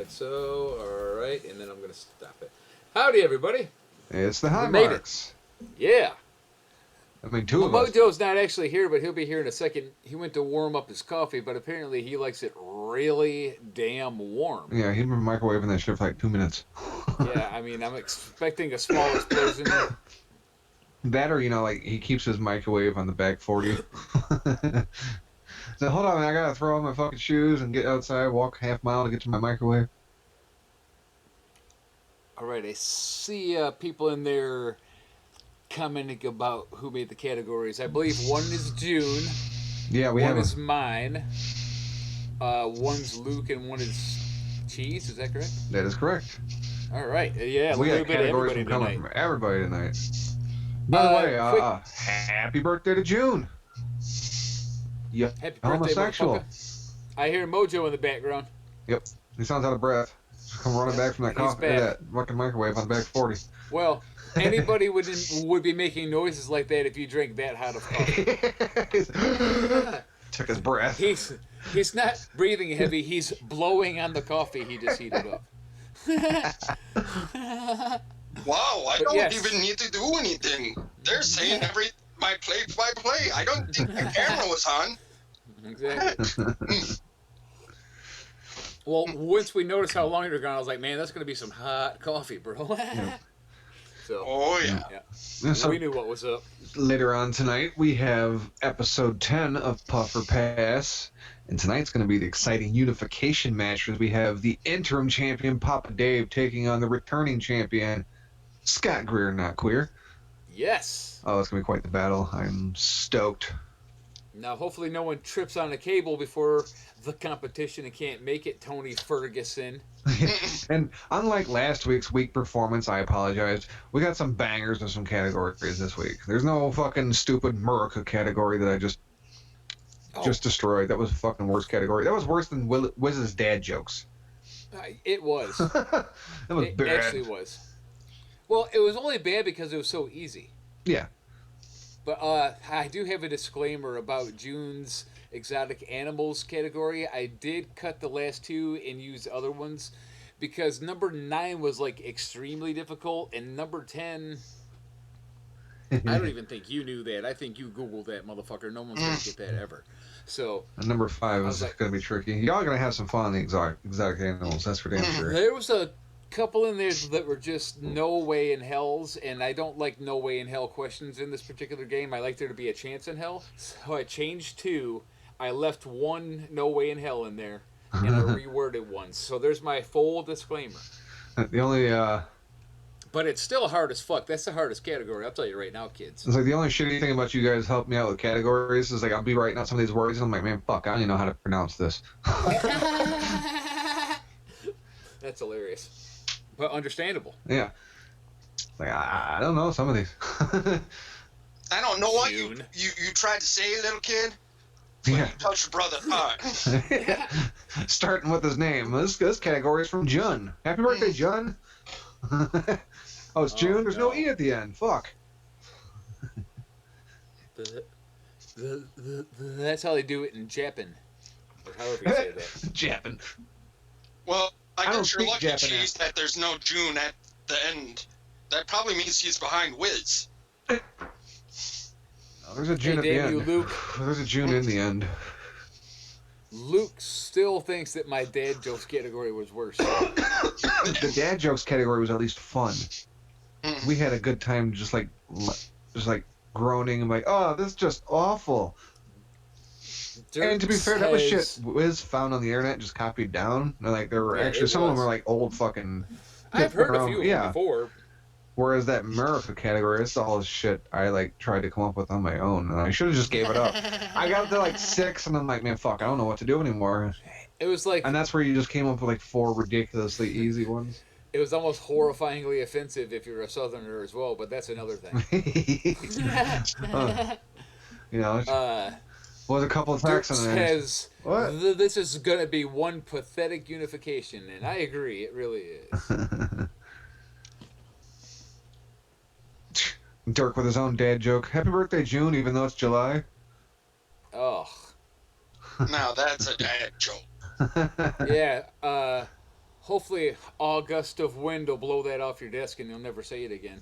like so. All right, and then I'm going to stop it. Howdy, everybody. It's the High We made Marks. Yeah. I mean, two of us. Mojo's not actually here, but he'll be here in a second. He went to warm up his coffee, but apparently he likes it really damn warm. Yeah, he'd been microwaving that shit for like 2 minutes. Yeah, I mean, I'm expecting a small explosion. That or, like, he keeps his microwave on the back 40. So, hold on, man, I gotta throw on my fucking shoes and get outside, walk half mile to get to my microwave. All right, I see people in there commenting about who made the categories. I believe one is June. Yeah, we one have is mine. One's Luke and one is Cheez. Is that correct? That is correct. All right. Yeah, we a got little bit of categories everybody coming tonight. from everybody tonight. By the way, happy birthday to June. Yeah, Happy birthday, homosexual. motherfucker. I hear Mojo in the background. Yep, he sounds out of breath. Just come running back from that coffee, that fucking microwave on the back 40. Well, anybody would be making noises like that if you drank that hot of coffee. Took his breath. He's not breathing heavy. He's blowing on the coffee he just heated up. Wow, I don't even need to do anything. They're saying my play. I don't think the camera was on. Exactly. Well, once we noticed how long you're gone, I was like, man, that's going to be some hot coffee, bro. Yeah. So, oh, yeah. So, we knew what was up. Later on tonight, we have episode 10 of Puffer Pass. And tonight's going to be the exciting unification match as we have the interim champion, Papa Dave, taking on the returning champion, Scott Greer, not queer. Yes. Oh, it's going to be quite the battle. I'm stoked. Now, hopefully no one trips on a cable before the competition and can't make it, Tony Ferguson. And unlike last week's weak performance, I apologize, we got some bangers in some categories this week. There's no fucking stupid Murica category that I just destroyed. That was a fucking worst category. That was worse than Whiz's dad jokes. It was. That was bad. It actually was. Well, it was only bad because it was so easy. Yeah. But I do have a disclaimer about June's exotic animals category. I did cut the last two and use other ones because number 9 was like extremely difficult, and number 10, I don't even think you knew that. I think you Googled that, motherfucker. No one's gonna get that ever. So and number 5 is going to be tricky. Y'all going to have some fun on the exotic animals. That's for damn sure. There was a couple in there that were just no way in hells, and I don't like no way in hell questions in this particular game. I like there to be a chance in hell, so I changed 2. I left 1 no way in hell in there, and I reworded 1. So there's my full disclaimer. The only but it's still hard as fuck. That's the hardest category, I'll tell you right now, kids. It's like the only shitty thing about you guys helping me out with categories is like I'll be writing out some of these words and I'm like, man, fuck, I don't even know how to pronounce this. That's hilarious. But understandable. Yeah. Like I don't know some of these. I don't know what you tried to say, little kid. Yeah. You touched your brother's heart. Starting with his name. This category is from Jun. Happy birthday, Jun. Oh, it's June? There's no E at the end. Fuck. That's how they do it in Japan. Or however you say that. Japan. Well, I guess you're lucky, Japanese. Cheez, that there's no June at the end. That probably means he's behind Whiz. No, there's a June at the end. Luke. There's a June in the end. Luke still thinks that my dad jokes category was worse. The dad jokes category was at least fun. We had a good time just like groaning and like, oh, this is just awful. And to be fair, that was shit Wiz found on the internet and just copied down. And like there were actually some of them were like old fucking. I've heard a few of them before. Whereas that America category, it's all shit I like tried to come up with on my own, and I should have just gave it up. I got to like 6, and I'm like, man, fuck, I don't know what to do anymore. It was like, and that's where you just came up with like 4 ridiculously easy ones. It was almost horrifyingly offensive if you're a Southerner as well, but that's another thing. You know, was a couple of facts on there. What? This is gonna be one pathetic unification, and I agree, it really is. Dirk with his own dad joke. Happy birthday, June, even though it's July. Oh. Now that's a dad joke. Yeah. hopefully a gust of wind will blow that off your desk and you'll never say it again.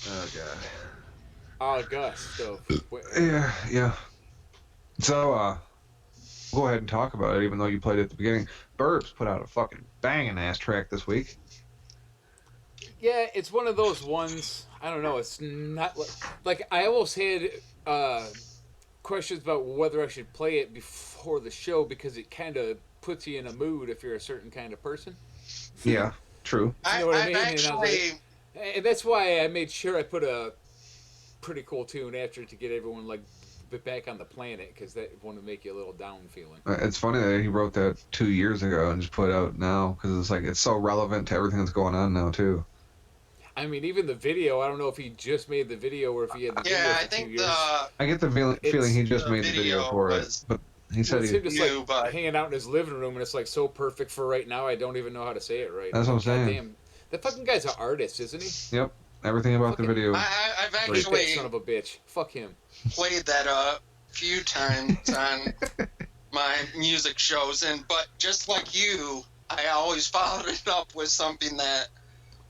Oh god. A gust of Yeah. So, go ahead and talk about it, even though you played it at the beginning. Burbs put out a fucking banging ass track this week. Yeah, it's one of those ones. I don't know. It's not like I almost had questions about whether I should play it before the show because it kind of puts you in a mood if you're a certain kind of person. Yeah, true. You know what I mean? Actually, and that's why I made sure I put a pretty cool tune after to get everyone like back on the planet because that want to make you a little down feeling. It's funny that he wrote that 2 years ago and just put it out now because it's like it's so relevant to everything that's going on now too. I mean, even the video. I don't know if he just made the video or if he had the video for 2 years. I get the feeling he just made the video for it, but he said he just knew, like hanging out in his living room, and it's like so perfect for right now. I don't even know how to say it right. That's what I'm saying. Damn, that fucking guy's an artist, isn't he? Yep, everything about the video. I've That actually son of a bitch. Fuck him. played that a few times on my music shows, but just like you, I always followed it up with something that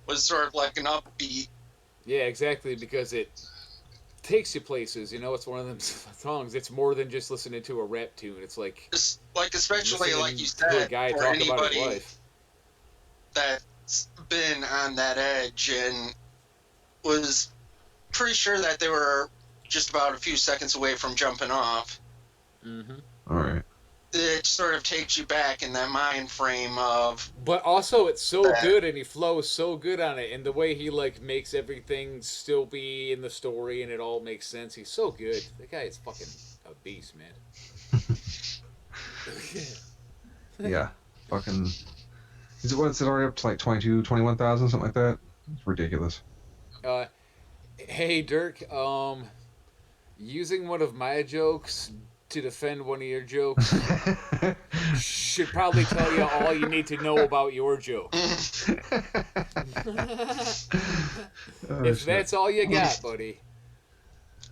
was sort of like an upbeat. Yeah, exactly, because it takes you places. You know, it's one of them songs. It's more than just listening to a rap tune. It's like Especially like you to a said, guy for talking about his anybody life. that's been on that edge and was pretty sure that they were just about a few seconds away from jumping off. Mm-hmm. All right. It sort of takes you back in that mind frame of. But also, it's so good, and he flows so good on it, and the way he like makes everything still be in the story, and it all makes sense. He's so good. That guy is fucking a beast, man. Yeah, fucking. Is it already up to like 22, 21,000, something like that? It's ridiculous. Hey Dirk, using one of my jokes to defend one of your jokes should probably tell you all you need to know about your joke. If that's all you got, buddy,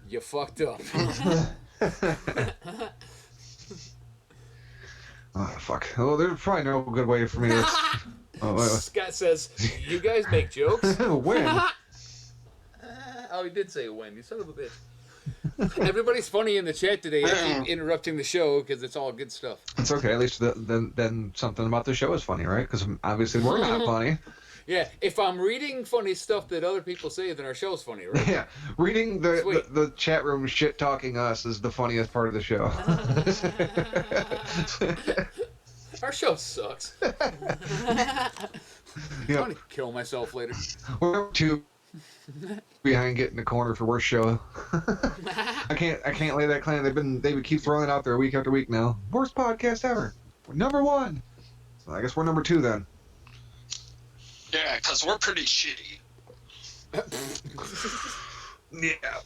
you fucked up. Oh, fuck. Oh, there's probably no good way for me to... Scott says, you guys make jokes? When? Oh, he did say when. You son of a bitch. Everybody's funny in the chat today. I keep interrupting the show because it's all good stuff. It's okay. At least then something about the show is funny, right? Because obviously we're not funny. Yeah, if I'm reading funny stuff that other people say, then our show's funny, right? Yeah, reading the chat room shit talking us is the funniest part of the show. Our show sucks. Yep. I'm gonna kill myself later. We're too behind getting the corner for worst show. I can't lay that claim. They would keep throwing it out there week after week now. Worst podcast ever. We're number 1. So I guess we're number 2 then. Yeah, because we're pretty shitty. Yeah.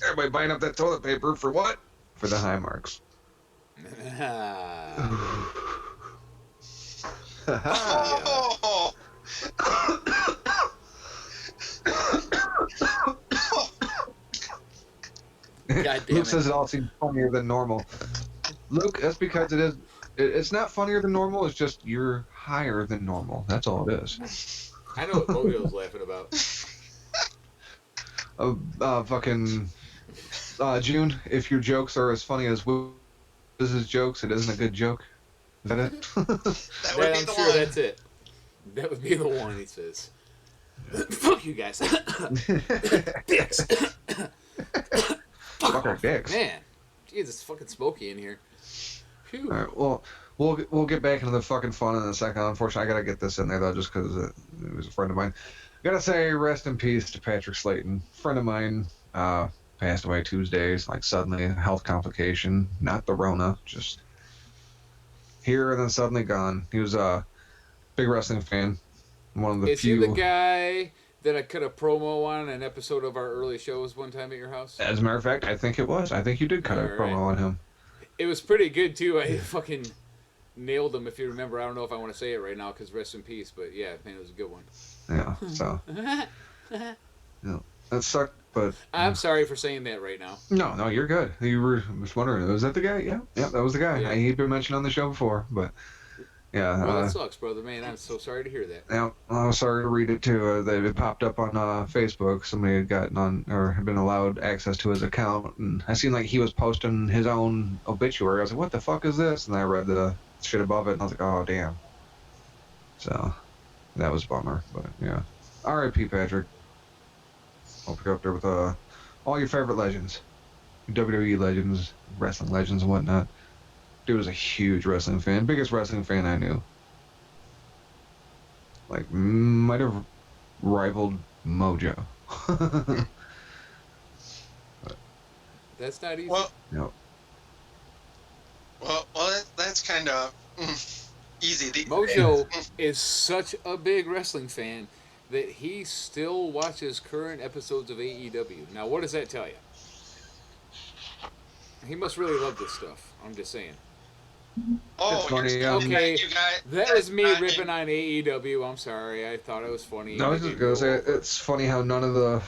Everybody buying up that toilet paper for what? For the high marks. Oh. God damn Luke says it all seems funnier than normal. Luke, that's because it is. It's not funnier than normal. It's just you're higher than normal. That's all it is. I know what Mojo's laughing about. Fucking June. If your jokes are as funny as Wiz's jokes, it isn't a good joke. Is that it? That would be I'm the sure one. that's it. That would be the one, he says. Fuck you guys. Dicks. Fuck our dicks. Man, jeez, it's fucking smoky in here. Phew. All right. Well, we'll get back into the fucking fun in a second. Unfortunately, I gotta get this in there though, just because it was a friend of mine. Gotta say, rest in peace to Patrick Slayton, friend of mine. Passed away Tuesday. Like suddenly, health complication, not the Rona, just here and then suddenly gone. He was a big wrestling fan. One of the few. Is he the guy that I cut a promo on an episode of our early shows one time at your house? As a matter of fact, I think it was. I think you did cut a promo on him. It was pretty good too. I fucking nailed him. If you remember, I don't know if I want to say it right now because rest in peace. But yeah, man, it was a good one. Yeah. So. Yeah. That sucked. But I'm sorry for saying that right now. no, you're good. You were just wondering, was that the guy? Yeah, that was the guy. Yeah. He'd been mentioned on the show before, but yeah. Well, that sucks, brother. Man, I'm so sorry to hear that. Yeah, I was sorry to read it too. It popped up on Facebook. Somebody had gotten on or had been allowed access to his account, and I seen like he was posting his own obituary. I was like, "What the fuck is this?" And I read the shit above it, and I was like, "Oh damn." So that was a bummer, but yeah. R.I.P. Patrick. Hope you're up there with all your favorite legends, WWE legends, wrestling legends, and whatnot. Dude was a huge wrestling fan, biggest wrestling fan I knew. Like, might have rivaled Mojo. That's not easy. Well, Yep. that's kind of easy. Mojo is such a big wrestling fan that he still watches current episodes of AEW. Now, what does that tell you? He must really love this stuff. I'm just saying. Oh, It's funny, you're saying okay. you guys, That was me I mean, ripping on AEW. I'm sorry. I thought it was funny. No, I was just gonna say, it's funny how none of the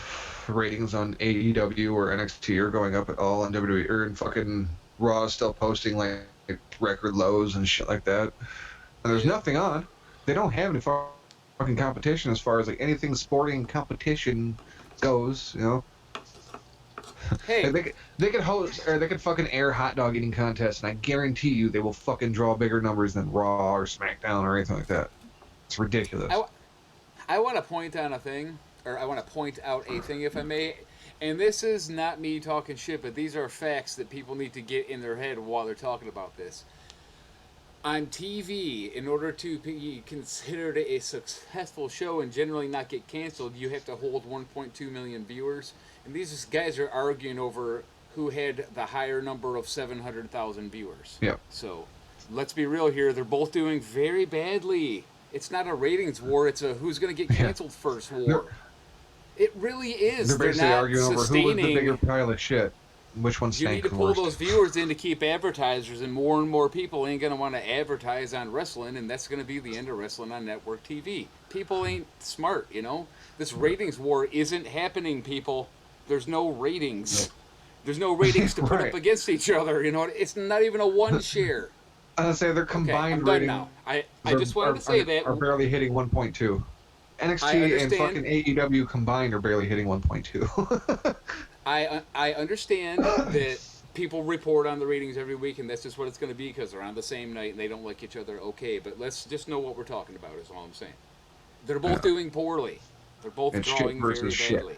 ratings on AEW or NXT are going up at all on WWE, or in fucking Raw is still posting like record lows and shit like that. And there's nothing on. They don't have any fucking competition as far as like anything sporting competition goes, you know. Hey, They could host or they could fucking air hot dog eating contests, and I guarantee you they will fucking draw bigger numbers than Raw or SmackDown or anything like that. It's ridiculous. I want to point out a thing, if I may. And this is not me talking shit, but these are facts that people need to get in their head while they're talking about this. On TV, in order to be considered a successful show and generally not get canceled, you have to hold 1.2 million viewers. And these guys are arguing over who had the higher number of 700,000 viewers. Yep. So, let's be real here. They're both doing very badly. It's not a ratings war. It's a who's going to get canceled first war. It really is. They're basically not arguing over who was the bigger pile of shit. Which one You stank need to the pull worst. those viewers in to keep advertisers, and more people ain't going to want to advertise on wrestling, and that's going to be the end of wrestling on network TV. People ain't smart, you know? This ratings war isn't happening, people. There's no ratings. There's no ratings to put Right. up against each other, you know? It's not even a one share. I was gonna say their Okay, combined I'm done rating now. I just wanted to say that. are barely hitting 1.2. NXT and understand. fucking AEW combined are barely hitting 1.2. I understand that people report on the ratings every week, and that's just what it's going to be because they're on the same night and they don't like each other. Okay, but let's just know what we're talking about is all I'm saying. They're both doing poorly. They're both It's shit drawing very versus shit. badly.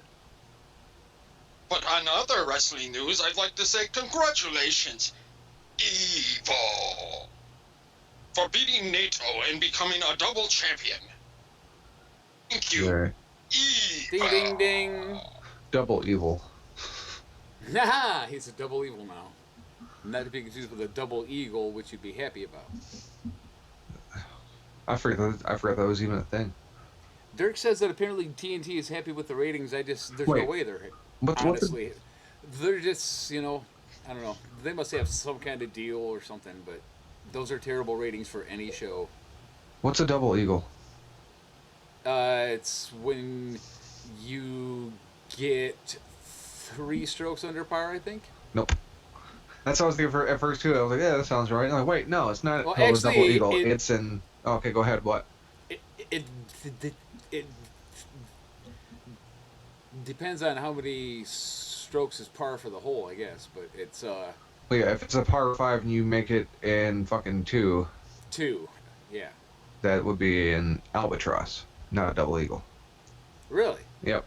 But on other wrestling news, I'd like to say congratulations, Evil, for beating NATO and becoming a double champion. Thank you, Yeah. Evil. Ding, ding, ding. Double evil. Haha, he's a double evil now. Not to be confused with a double eagle, which you'd be happy about. I forgot that was even a thing. Dirk says that apparently TNT is happy with the ratings. There's Wait, no way they're what's honestly. They're just, I don't know. They must have some kind of deal or something, but those are terrible ratings for any show. What's a double eagle? It's when you get 3 strokes under par, I think. Nope. That's what I was thinking at first too. I was like, yeah, that sounds right. And I'm like, wait, no, it's not Well, called a actually, double eagle. it- It's in. Okay, go ahead. What? It depends on how many strokes is par for the hole, I guess. But it's Well, yeah, if it's a par 5 and you make it in fucking 2, 2. Yeah. that would be an albatross, not a double eagle. Really? Yep.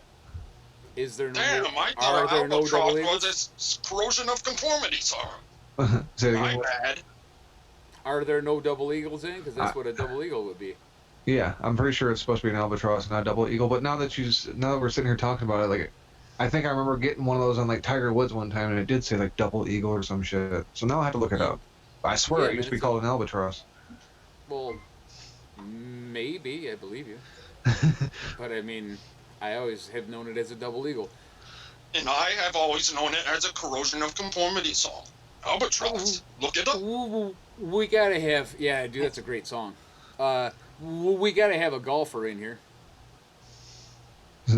Is there no? Damn, I Are thought there no double Albatross eagles? was a corrosion of conformity song. Say it My again. bad. Are there no double eagles in? Because that's what a double eagle would be. Yeah, I'm pretty sure it's supposed to be an albatross, not a double eagle. But now that we're sitting here talking about it, like, I think I remember getting one of those on like Tiger Woods one time, and it did say like double eagle or some shit. So now I have to look it up. I swear Yeah, it used to be man, called an albatross. Well, maybe I believe you, but I mean, I always have known it as a double eagle. And I have always known it as a corrosion of conformity song. Albatross. Look it up. We gotta have, yeah, dude, that's a great song. We gotta have a golfer in here.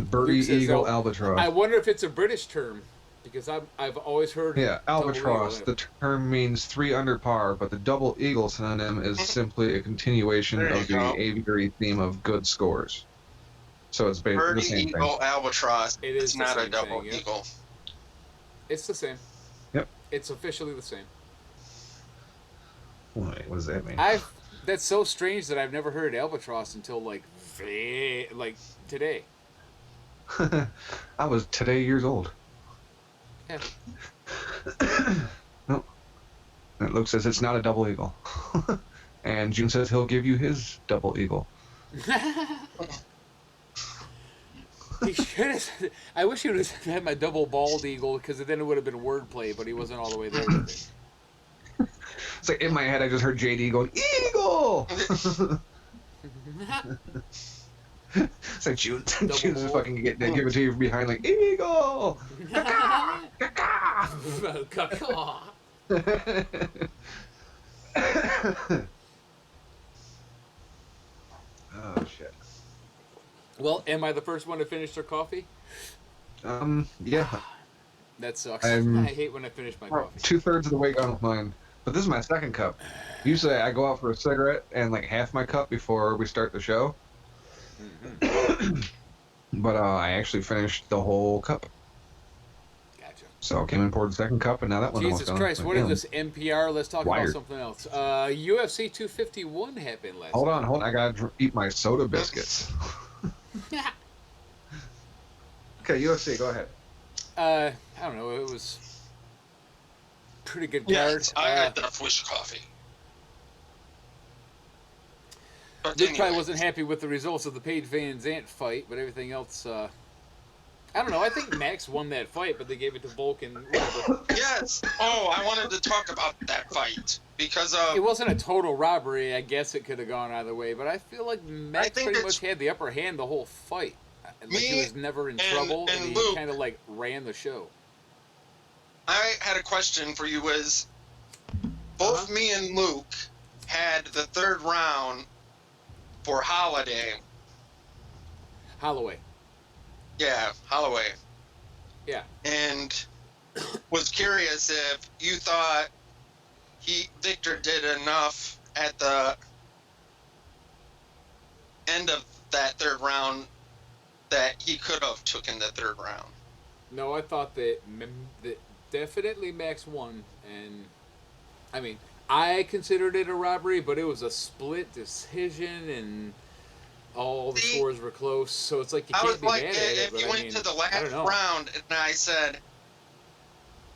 Birdie, Luke says eagle, I albatross. wonder if it's a British term because I've always heard Yeah, double albatross. eagle. The term means 3 under par, but the double eagle synonym is simply a continuation There you of the go. aviary theme of good scores. So it's basically the Birdie, same thing. eagle, albatross. It is It's the not a same double thing, yeah. eagle. It's the same. Yep. It's officially the same. Wait, what does that mean? That's so strange that I've never heard albatross until like today. I was today years old. Yeah. No. And Luke says it's not a double eagle. And June says he'll give you his double eagle. He should have. I wish he would have had my double bald eagle because then it would have been wordplay, but he wasn't all the way there with it. It's like in my head I just heard JD going, Eagle! It's like June's just fucking give it to you from behind like, Eagle! Oh shit. Well, am I the first one to finish their coffee? Yeah. That sucks. I hate when I finish my coffee. 2/3 of the way gone with mine. But this is my second cup. Usually I go out for a cigarette and like half my cup before we start the show. Mm-hmm. But I actually finished the whole cup. Gotcha. So I came in, poured the second cup, and now that one Jesus Christ, what is this NPR? Let's talk Wired. about something else. UFC 251 happened last Hold night. on. I gotta eat my soda biscuits. Okay, UFC, go ahead. I don't know. It was pretty good card. Yes, I had that Wish coffee. But Luke anyway. probably wasn't happy with the results of the Paige Van Zandt fight, but everything else, I don't know. I think Max won that fight, but they gave it to Volk and whatever. Yes. Oh, I wanted to talk about that fight because It wasn't a total robbery. I guess it could have gone either way, but I feel like Max pretty much had the upper hand the whole fight. Like he was never in trouble, and he Luke, kind of like ran the show. I had a question for you. Was both me and Luke had the third round for Holloway? Yeah, Holloway. Yeah. And was curious if you thought Victor did enough at the end of that third round that he could have taken the third round. No, I thought that definitely Max won, and I mean, I considered it a robbery, but it was a split decision, and all the scores were close, so it's like you can't be mad at it. If you went to the last round, and I said,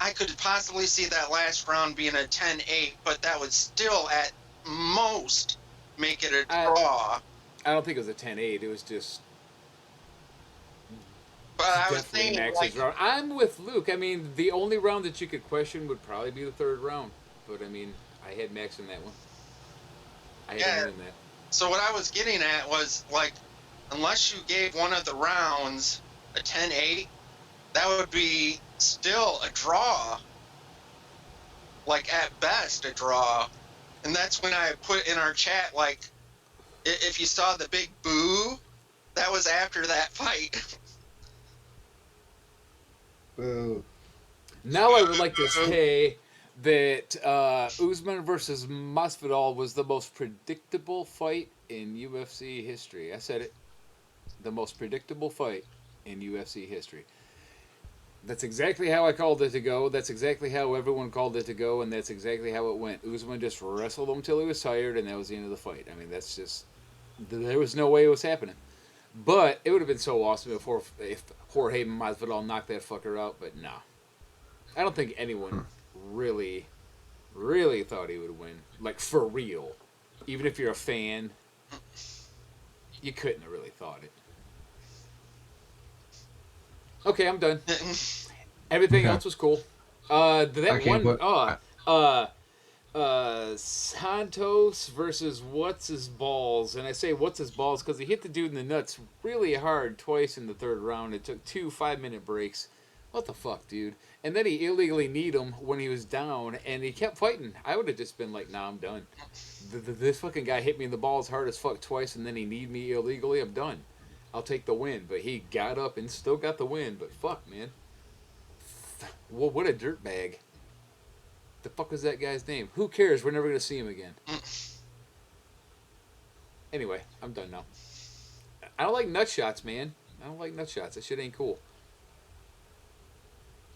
I could possibly see that last round being a 10-8, but that would still, at most, make it a draw. I don't think it was a 10-8. It was just... But I was thinking, Max's round. I'm with Luke. I mean, the only round that you could question would probably be the third round. But, I mean, I had Max in that one. I had him in that. So what I was getting at was, like, unless you gave one of the rounds a 10-8, that would be still a draw. Like, at best, a draw. And that's when I put in our chat, like, if you saw the big boo, that was after that fight. Boo. Now I would like to say that Usman versus Masvidal was the most predictable fight in UFC history. I said it. The most predictable fight in UFC history. That's exactly how I called it to go. That's exactly how everyone called it to go, and that's exactly how it went. Usman just wrestled him till he was tired, and that was the end of the fight. I mean, that's just... There was no way it was happening. But it would have been so awesome if Jorge Masvidal knocked that fucker out, but nah. I don't think anyone really thought he would win. Like, for real. Even if you're a fan, you couldn't have really thought it. Okay, I'm done. Everything else was cool. Santos versus What's His Balls. And I say What's His Balls because he hit the dude in the nuts really hard twice in the third round. It took 2 5-minute breaks. What the fuck, dude? And then he illegally kneed him when he was down, and he kept fighting. I would have just been like, nah, I'm done. This fucking guy hit me in the balls hard as fuck twice, and then he kneed me illegally. I'm done. I'll take the win. But he got up and still got the win. But fuck, man. Well, what a dirtbag. The fuck was that guy's name? Who cares? We're never going to see him again. Anyway, I'm done now. I don't like nut shots, man. I don't like nut shots. That shit ain't cool.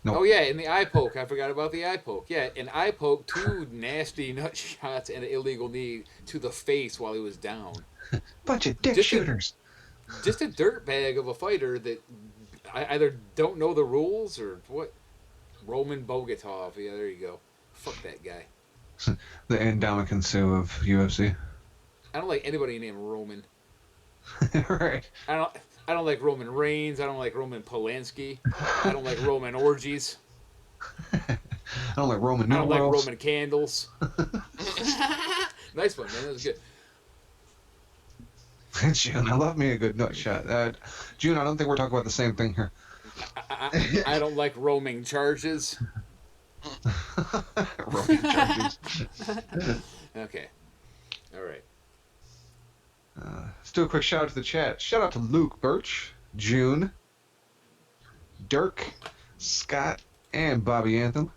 Nope. Oh, yeah, and the eye poke. I forgot about the eye poke. Yeah, an eye poke, 2 nasty nut shots, and an illegal knee to the face while he was down. Bunch of dick shooters. Just a dirtbag of a fighter that I either don't know the rules or what. Roman Bogatov. Yeah, there you go. Fuck that guy. The Indomitian Sue of UFC. I don't like anybody named Roman. Right. I don't like Roman Reigns. I don't like Roman Polanski. I don't like Roman orgies. I don't like Roman numerals. I don't like Roman candles. Nice one, man. That was good. June, I love me a good nut shot. June, I don't think we're talking about the same thing here. I don't like roaming charges. Roaming charges. Okay. All right. Let's do a quick shout out to the chat. Shout out to Luke Birch, June, Dirk, Scott, and Bobby Anthem.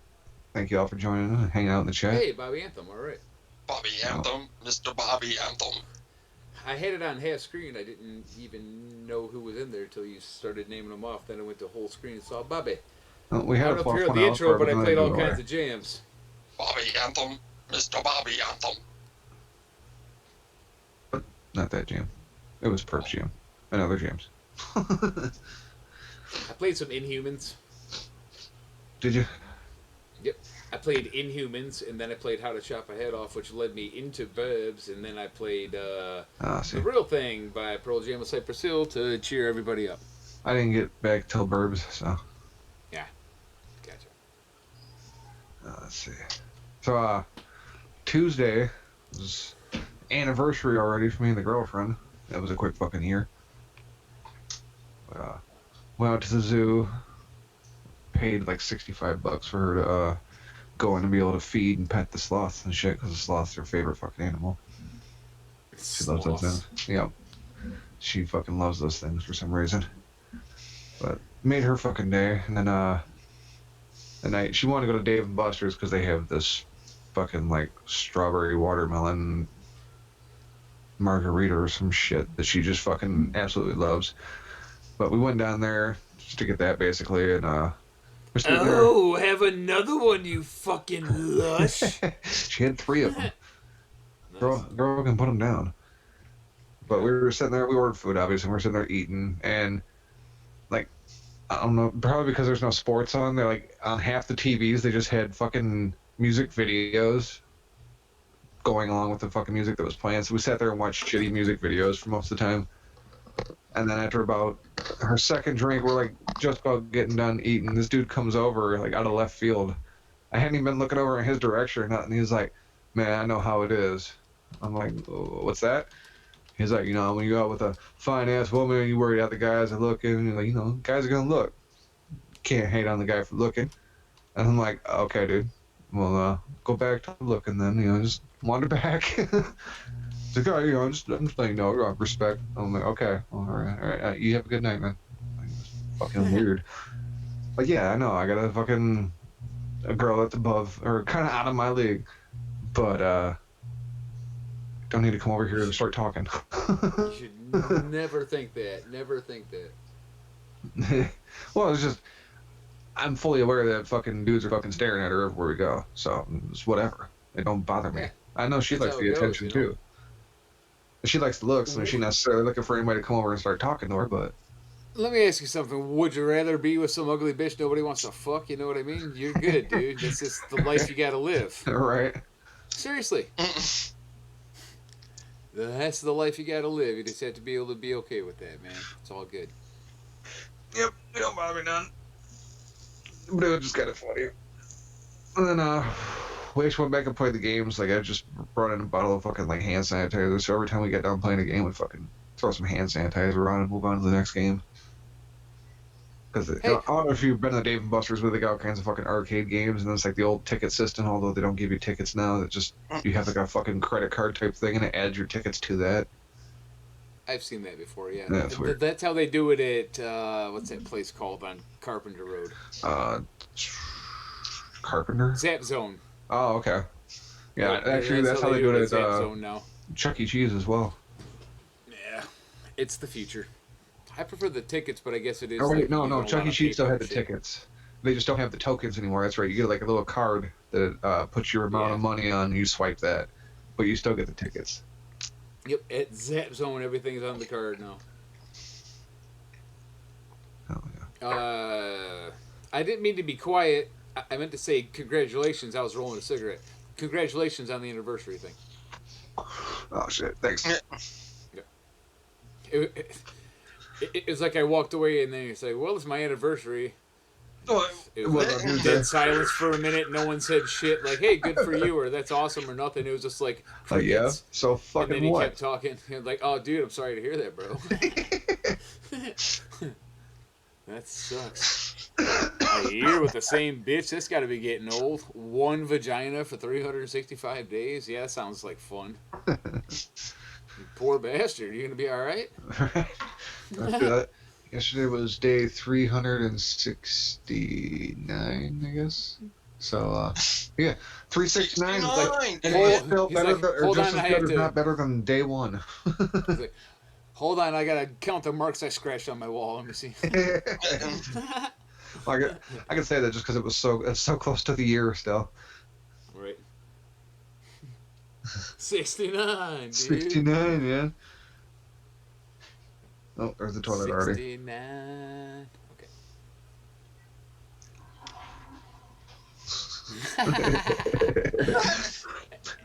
Thank you all for joining and hanging out in the chat. Hey, Bobby Anthem. All right. Bobby Anthem, Mr. Bobby Anthem. I had it on half screen. I didn't even know who was in there until you started naming them off. Then I went to whole screen and saw Bobby. Well, we I had don't know if you heard the intro, but I played all kinds of jams. Bobby Anthem, Mr. Bobby Anthem. But not that jam. It was Perp Jam and other jams. I played some Inhumans. Did you? Yep. I played Inhumans, and then I played How to Chop a Head Off, which led me into Burbs, and then I played The Real Thing by Pearl Jam and Cypress Hill to cheer everybody up. I didn't get back till Burbs, so. Yeah. Gotcha. Let's see. So, Tuesday was anniversary already for me and the girlfriend. That was a quick fucking year. Went out to the zoo, paid like $65 for her to go in and be able to feed and pet the sloths and shit, because the sloth's her favorite fucking animal. She loves those things. Yep. She fucking loves those things for some reason. But made her fucking day. And then the night she wanted to go to Dave and Buster's because they have this fucking like strawberry watermelon margarita or some shit that she just fucking absolutely loves. But we went down there just to get that basically, and oh, have another one, you fucking lush. She had 3 of them. Nice. Girl can put them down. But we were sitting there, we ordered food obviously, and we were sitting there eating, and like, I don't know, probably because there's no sports on, they're like, on half the TVs they just had fucking music videos going along with the fucking music that was playing, so we sat there and watched shitty music videos for most of the time. And then after about her second drink, we're like just about getting done eating. This dude comes over like out of left field. I hadn't even been looking over in his direction or nothing. He's like, "Man, I know how it is." I'm like, oh, "What's that?" He's like, "You know, when you go out with a fine ass woman and you worry out the guys are looking, and you're like, you know, guys are gonna look. Can't hate on the guy for looking." And I'm like, "Okay, dude. Well, go back to looking then. You know, just wander back." He's like, "Oh, you know, I'm just letting you know, respect." I'm like, "Okay, well, all right. You have a good night, man." Like, it's fucking weird. But yeah, I know, I got a girl that's above, or kind of out of my league, but, don't need to come over here and start talking. You should never think that. Never think that. Well, it's just, I'm fully aware that fucking dudes are fucking staring at her everywhere we go, so it's whatever. It don't bother me. Yeah. I know she likes the attention, too. She likes the looks, and she's not necessarily looking for anybody to come over and start talking to her, but... Let me ask you something. Would you rather be with some ugly bitch nobody wants to fuck? You know what I mean? You're good, dude. That's just the life you gotta live. Right. Seriously. That's the life you gotta live. You just have to be able to be okay with that, man. It's all good. Yep, it don't bother me none. But it was just kind of funny. And then, we just went back and played the games. Like, I just brought in a bottle of fucking, like, hand sanitizer. So every time we get done playing a game, we fucking throw some hand sanitizer on and move on to the next game. Because, I don't know if you've been to the Dave & Buster's, where they got all kinds of fucking arcade games, and it's like the old ticket system, although they don't give you tickets now. That just, you have like a fucking credit card type thing, and it adds your tickets to that. I've seen that before. Yeah, That's weird. That's how they do it at what's that place called on Carpenter Road? Carpenter. Zap Zone. Oh, okay. Yeah, actually, that's how they do it at Zap Zone now. Chuck E. Cheez as well. Yeah, it's the future. I prefer the tickets, but I guess it is. Oh wait, like, no, Chuck E. Cheez still had the shit. tickets. They just don't have the tokens anymore. That's right. You get like a little card that puts your amount of money on. And you swipe that, but you still get the tickets. Yep, at Zap Zone, everything's on the card now. Oh yeah. I didn't mean to be quiet. I meant to say congratulations. I was rolling a cigarette. Congratulations on the anniversary thing. Oh shit! Thanks. It was like I walked away and then it's like, well, it's my anniversary. It was Well, dead silence for a minute. No one said shit like, hey, good for you, or that's awesome, or nothing. It was just like, yeah. crickets. So And fucking then he what? kept talking. Like, oh, dude, I'm sorry to hear that, bro. That sucks. A year with the same bitch, that's got to be getting old. One vagina for 365 days? Yeah, that sounds like fun. You poor bastard. You going to be all right? Yesterday was day 369, I guess. So, yeah, 369 is like, and it's still He's better like, than, or hold just on, as I good have as to- not better than day one. He's like, hold on, I got to count the marks I scratched on my wall. Let me see. I can say that just because it's so close to the year still. Right. 69, dude. 69, yeah. Oh, there's the toilet already. 69.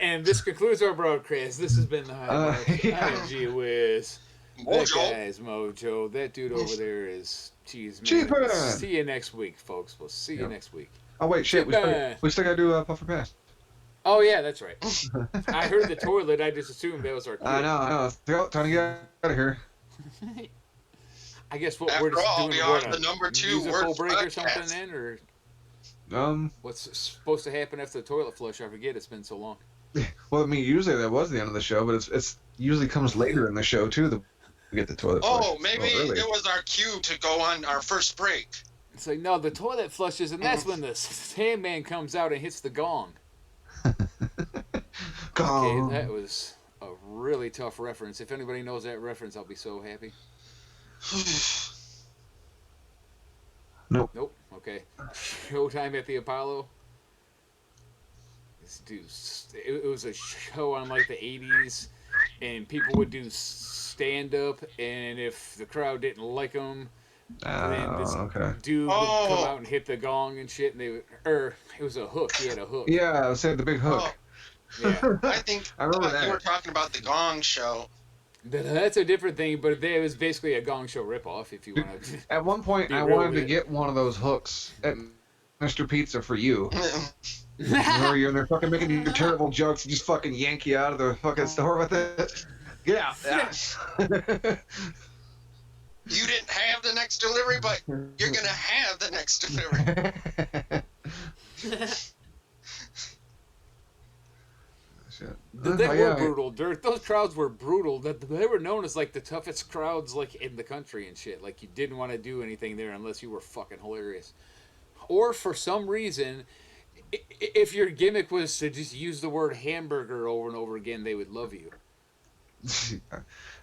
And this concludes our broadcast. This has been the High Mark. yeah. I am G Whiz. That Mojo. guy's Mojo. That dude over there is Cheez. Cheez Man. Man. See you next week, folks. We'll see you Yep. next week. Oh wait, shit, we still gotta do a Puffer Pass. Oh yeah, that's right. I heard the toilet. I just assumed that was our. I know. Time to get out of here. I guess what After we're just all, doing we what, are a the number 2 musical worst break or podcast. something then, or what's supposed to happen after the toilet flush? I forget. It's been so long. Well, I mean, usually that was the end of the show, but it's usually comes later in the show too. That we get the toilet flush. Oh, maybe early. it was our cue to go on our first break. It's like, no, the toilet flushes, and that's when the Sandman comes out and hits the gong. Gong. Okay, that was a really tough reference. If anybody knows that reference, I'll be so happy. Nope. Nope. Okay. Showtime at the Apollo. This dude, it was a show on like the 80s, and people would do stand up, and if the crowd didn't like them, then this Okay. dude would come out and hit the gong and shit, and they would, it was a hook. He had a hook. Yeah, I said the big hook. Oh, Yeah. I think I remember that. you were talking about the Gong Show. That's a different thing, but it was basically a Gong Show ripoff, if you want to. At one point, Be I real wanted with to it. get one of those hooks at Mr. Pizza for you. Where you're in there fucking making your terrible jokes and just fucking yank you out of the fucking store with it. Get out. You didn't have the next delivery, but you're going to have the next delivery. Shit. They Oh, were yeah. brutal, Dirk. Those crowds were brutal. They were known as like the toughest crowds like in the country and shit. Like you didn't want to do anything there unless you were fucking hilarious. Or for some reason, if your gimmick was to just use the word hamburger over and over again, they would love you.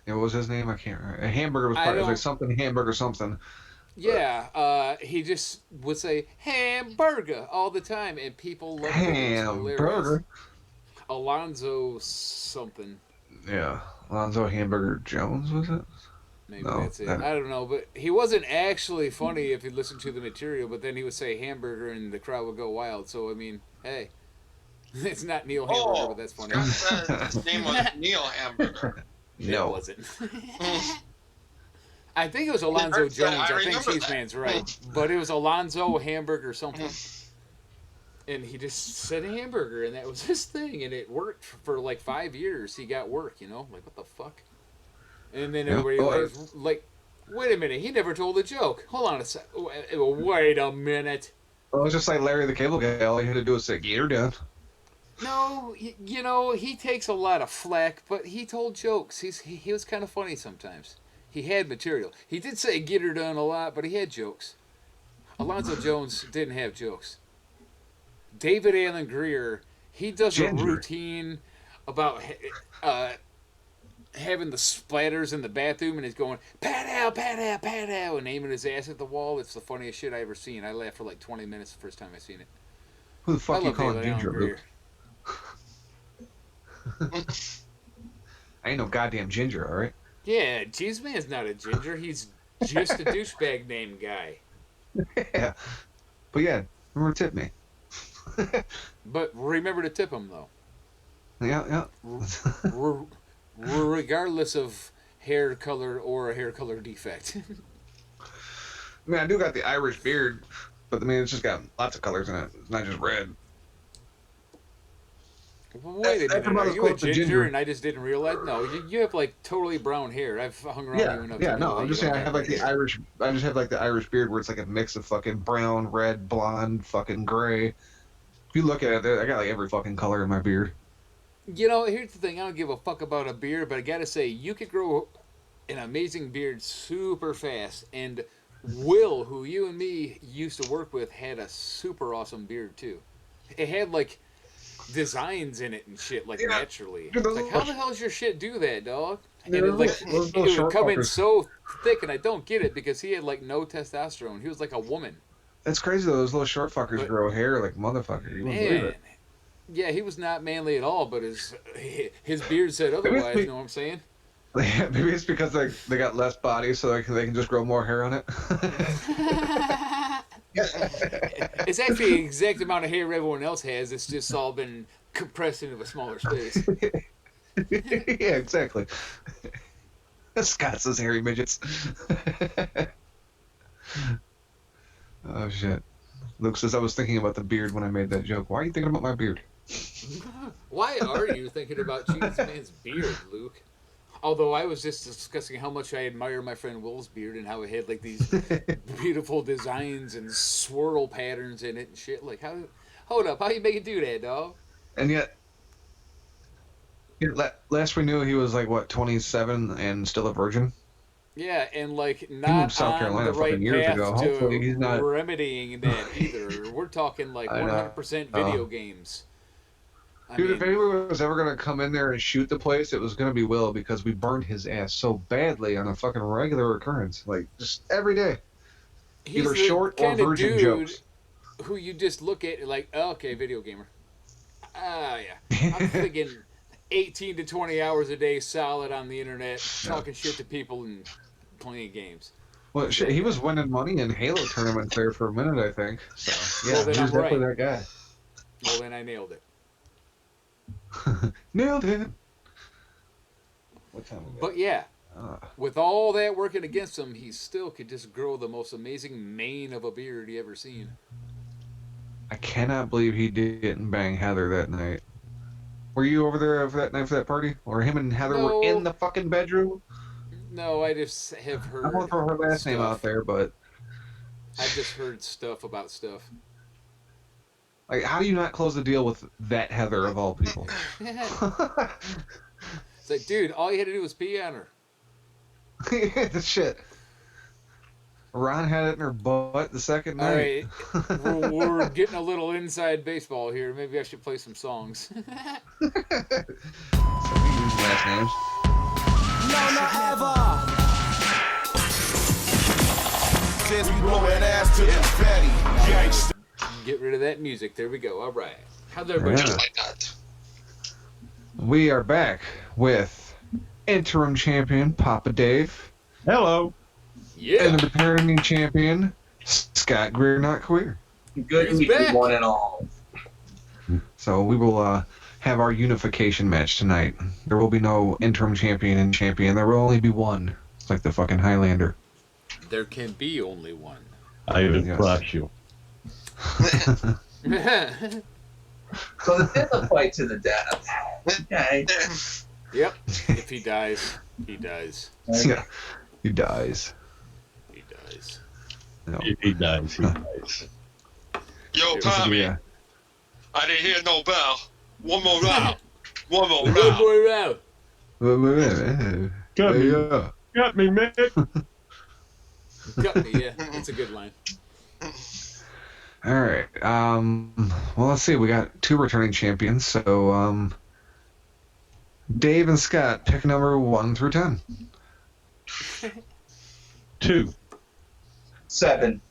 Yeah, what was his name? I can't remember. A hamburger was I part. It was don't- like something hamburger something. Yeah, he just would say hamburger all the time, and people loved it. It was hilarious. Hamburger. Alonzo something. Yeah, Alonzo Hamburger Jones was it? Maybe No, that's it. that- I don't know, but he wasn't actually funny if you listened to the material. But then he would say hamburger, and the crowd would go wild. So I mean, hey, it's not Neil Hamburger, but that's funny. Scott said his name was Neil Hamburger. It No. wasn't. I think it was Alonzo Dirk said, Jones. "I I think remember Cheese that." Man's right, but it was Alonzo Hamburger something. And he just said hamburger, and that was his thing, and it worked for like 5 years. He got work, you know, like what the fuck. And then Yeah. everybody Well, was like, "Wait a minute, he never told a joke. Hold on a sec. Wait a minute." Well, it was just like Larry the Cable Guy. All he had to do was say, "Get her done." No, you know, he takes a lot of flack, but he told jokes. He was kind of funny sometimes. He had material. He did say "get her done" a lot, but he had jokes. Alonzo Jones didn't have jokes. David Allen Greer, he does Ginger. a routine about having the splatters in the bathroom, and he's going pat out, pat out, pat out, and aiming his ass at the wall. It's the funniest shit I ever seen. I laughed for like 20 minutes the first time I seen it. Who the fuck I you love calling David Allen Ginger, Greer. Luke? I ain't no goddamn ginger, all right? Yeah, Cheez Man's not a ginger. He's just a douchebag named guy. Yeah. But yeah, remember to tip me. But remember to tip him, though. Yeah. Regardless of hair color or a hair color defect. I mean, I do got the Irish beard, but I mean, it's just got lots of colors in it. It's not just red. Wait a That's minute, about are as you a close to ginger ginger. and I just didn't realize? No, you have like totally brown hair. I've hung around you enough to know No, that I'm you just saying don't I have like the hair. Irish. I just have like the Irish beard where it's like a mix of fucking brown, red, blonde, fucking gray. If you look at it, I got like every fucking color in my beard. You know, here's the thing. I don't give a fuck about a beard, but I gotta say, you could grow an amazing beard super fast. And Will, who you and me used to work with, had a super awesome beard too. It had like designs in it and shit, like Yeah. naturally. Dude, It's like, how the hell does your shit do that, dog? And Yeah, it, like, those it little would come in fuckers. so thick, and I don't get it because he had like no testosterone. He was like a woman. That's crazy though. Those little short fuckers But- grow hair like motherfucker. You wouldn't believe Man. it. Yeah, he was not manly at all, but his beard said otherwise. You know what I'm saying? Maybe it's because they got less body, so they can just grow more hair on it. It's actually the exact amount of hair everyone else has. It's just all been compressed into a smaller space. Yeah, exactly. Scott says hairy midgets. Oh shit. Luke says I was thinking about the beard when I made that joke. Why are you thinking about my beard? Why are you thinking about Cheez Man's beard, Luke? Although I was just discussing how much I admire my friend Will's beard and how it had like these beautiful designs and swirl patterns in it and shit. Like, hold up, how you make it do that, dog? And yet, last we knew he was like what 27 and still a virgin. Yeah, and like moved not to South on Carolina the right fucking years path ago. Hopefully he's to not- remedying that either. We're talking like I know. 100% video games. I Dude, mean, if anyone was ever gonna come in there and shoot the place, it was gonna be Will because we burned his ass so badly on a fucking regular occurrence, like just every day. he's Either the short or kinda virgin dude jokes. who you just look at and like, oh, okay, video gamer. Ah, yeah. I'm thinking 18 to 20 hours a day solid on the internet, talking shit to people and playing games. Well, shit, he was winning money in Halo tournaments there for a minute, I think. So yeah, Well, then he was I'm definitely right. that Well, then I nailed it. guy. Nailed it. What time? is it? But yeah, Uh, with all that working against him, he still could just grow the most amazing mane of a beard he ever seen. I cannot believe he didn't bang Heather that night. Were you over there for that night for that party? Or him and Heather No. were in the fucking bedroom? No, I just have heard. I won't throw her last name stuff. out there, but I've just heard stuff about stuff. like, how do you not close the deal with that Heather of all people? It's like, dude, all you had to do was pee on her. The shit. Ron had it in her butt the second All night. right, we're getting a little inside baseball here. Maybe I should play some songs. So we use last names. No, not ever. Since we blow that ass to confetti. Gangsta. Get rid of that music. There we go. All right. How's everybody? Yeah. Just like that. We are back with interim champion Papa Dave Hello. Yeah. and the returning champion Scott Greer, not queer. Good He's to meet back. you, one and all. So we will have our unification match tonight. There will be no interim champion and champion. There will only be one, like the fucking Highlander. There can be only one. I even Yes. crush you. So this is a fight to the death. Okay. Yep. If he dies, he dies. Yeah, he dies. He dies. No. He dies. He dies. Yo, This Tommy, Yeah. I didn't hear no bell. One more round. One more One round. more round. Got me. Yeah. Got me, Mick. Got me, yeah. That's a good line. All right. Well, let's see. We got 2 returning champions. So, Dave and Scott, pick number 1 through 10. 2. 7.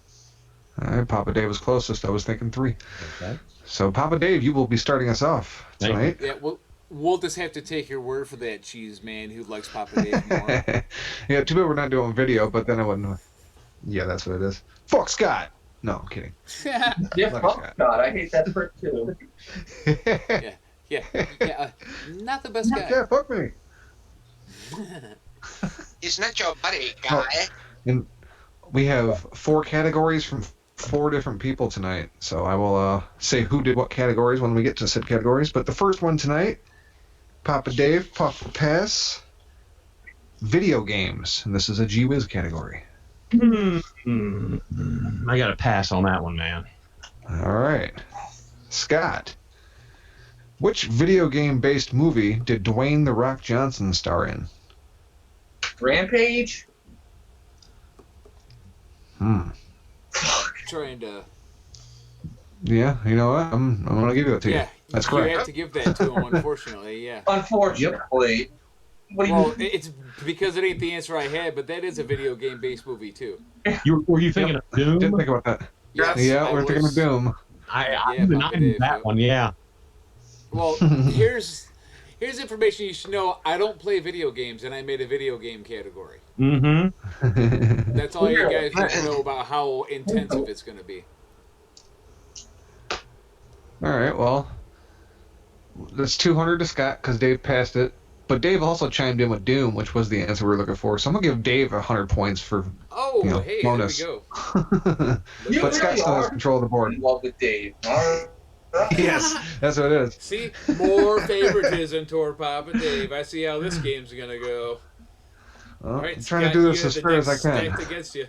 All right. Papa Dave was closest. I was thinking 3. Okay. So, Papa Dave, you will be starting us off Thank you. tonight. Yeah, we'll just have to take your word for that, Cheez man, who likes Papa Dave more. Yeah, too bad we're not doing video, but then I wouldn't. Yeah, that's what it is. Fuck Scott. No, I'm kidding. Yeah, Like fuck that. God, I hate that prick too. yeah. Not the best guy. Yeah, fuck me. He's not your buddy, guy. And we have 4 categories from 4 different people tonight. So I will say who did what categories when we get to said categories. But the first one tonight, Papa Dave, Papa Pass, video games. And this is a G Whiz category. I got to pass on that one, man. All right. Scott, which video game-based movie did Dwayne "The Rock" Johnson star in? Rampage? Trying to. Yeah, you know what? I'm going to give it to you. Yeah, That's you correct. have to give that to him, unfortunately, yeah. Unfortunately. What do you Well, it's because it ain't the answer I had, but that is a video game-based movie, too. Were you thinking of Doom? Didn't think about that. Yes, Yeah, I we're thinking of was- Doom. I Yeah, knew Papa Dave, that yeah. one, yeah. Well, here's information you should know. I don't play video games, and I made a video game category. Mm-hmm. That's all you guys need to know about how intensive it's going to be. All right, well, that's 200 to Scott because Dave passed it. But Dave also chimed in with Doom, which was the answer we were looking for. So I'm going to give Dave 100 points for Oh, You know, hey, bonus. there we go. You But Scott really still has are control of the board. in love with Dave. All right. Yes, that's what it is. See, more favoritism toward Papa Dave. I see how this game's going to go. Well, All right, I'm trying to Scott, do you this have as the fair as I next can. stacked against you.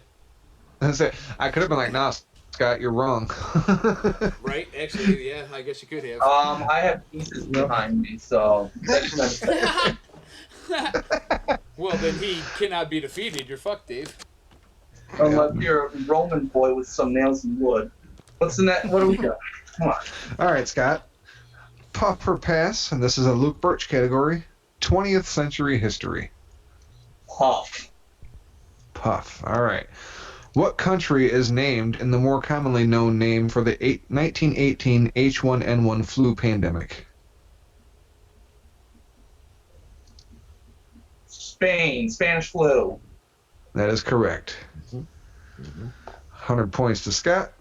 That's it. I could have been like, nah, Scott, you're wrong. Right? Actually, yeah, I guess you could have. I have pieces behind me, so that's not Well, then he cannot be defeated. You're fucked, Dave. unless you're a Roman boy with some nails and wood. What's in that? What do we got? Come on. All right, Scott. Puff or pass, and this is a Luke Birch category. 20th century history. Puff. Puff. All right. What country is named in the more commonly known name for the 1918 H1N1 flu pandemic? Spain. Spanish flu. That is correct. 100 points to Scott.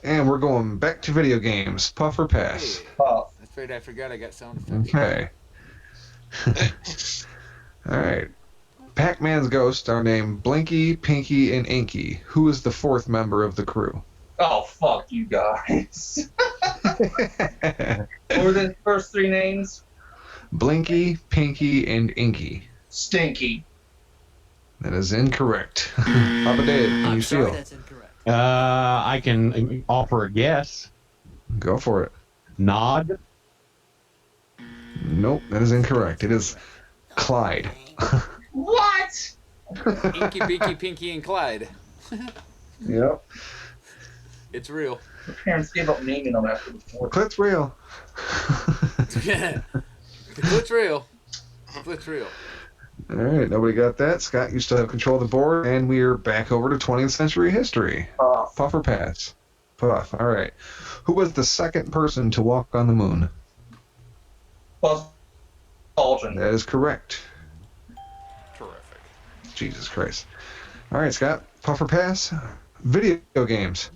And we're going back to video games. Puff or pass? Hey, Puff. that's right. I forgot I got sound effects. Okay. All right. Pac-Man's ghosts are named Blinky, Pinky, and Inky. Who is the 4th member of the crew? Oh, fuck you guys. What were the first 3 names? Blinky, Pinky, and Inky. Stinky. That is incorrect. Papa Dave, how do you feel? That's incorrect. I can offer a guess. Go for it. Nod. Nope, that is incorrect. It is Clyde. What? Inky, Binky, Pinky, and Clyde. Yep. It's real. My parents gave up naming them after the 4th. Clit's real. It's real. It's real. All right, nobody got that. Scott, you still have control of the board, and we're back over to 20th century history. Puff. Puff or pass? Puff. All right. Who was the second person to walk on the moon? Buzz Aldrin. That is correct. Terrific. Jesus Christ. All right, Scott. Puff or pass? Video games.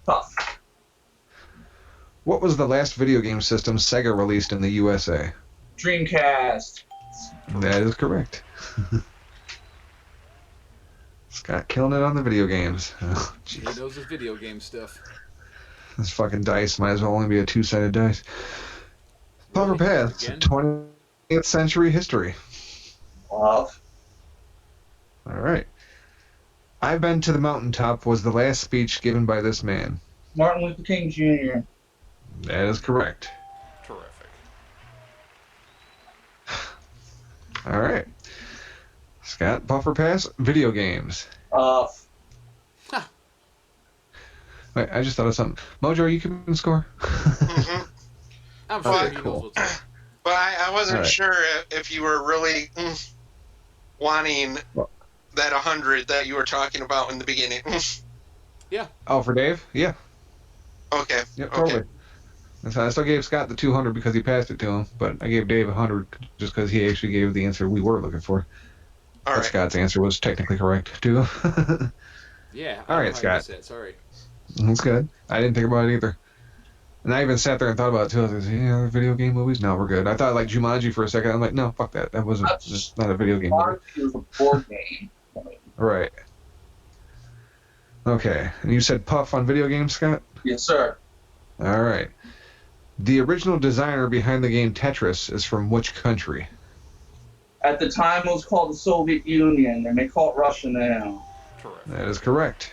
Puff. What was the last video game system Sega released in the USA? Dreamcast. That is correct. Scott killing it on the video games. Oh, He jeez. knows his video game stuff. This fucking dice might as well only be a 2-sided dice. Puff or pass? Again? 20th century history. Puff. All right. I've been to the mountaintop was the last speech given by this man. Martin Luther King Jr. That is correct. Terrific. All right. Scott, buffer pass, video games. Wait, I just thought of something. Mojo, are you keeping score? Mm-hmm. I'm sure Okay, he knows cool. what's up. But I wasn't All right. sure if you were really wanting that 100 that you were talking about in the beginning. Oh, for Dave? Yeah. Okay. Yep, Okay. totally. And so I still gave Scott the 200 because he passed it to him, but I gave Dave 100 just because he actually gave the answer we were looking for. All But right. Scott's answer was technically correct, too. Yeah. All right, I don't know how you Scott. missed that, sorry. That's good. I didn't think about it either. And I even sat there and thought about it, too. I was like, any other video game movies? No, we're good. I thought, like, Jumanji for a second. I'm like, no, fuck that. That wasn't, that's not a video game movie. Honestly, it was a board game. Right. Okay. And you said Puff on video games, Scott? Yes, sir. All right. The original designer behind the game Tetris is from which country? At the time, it was called the Soviet Union. They may call it Russia now. Terrific. That is correct.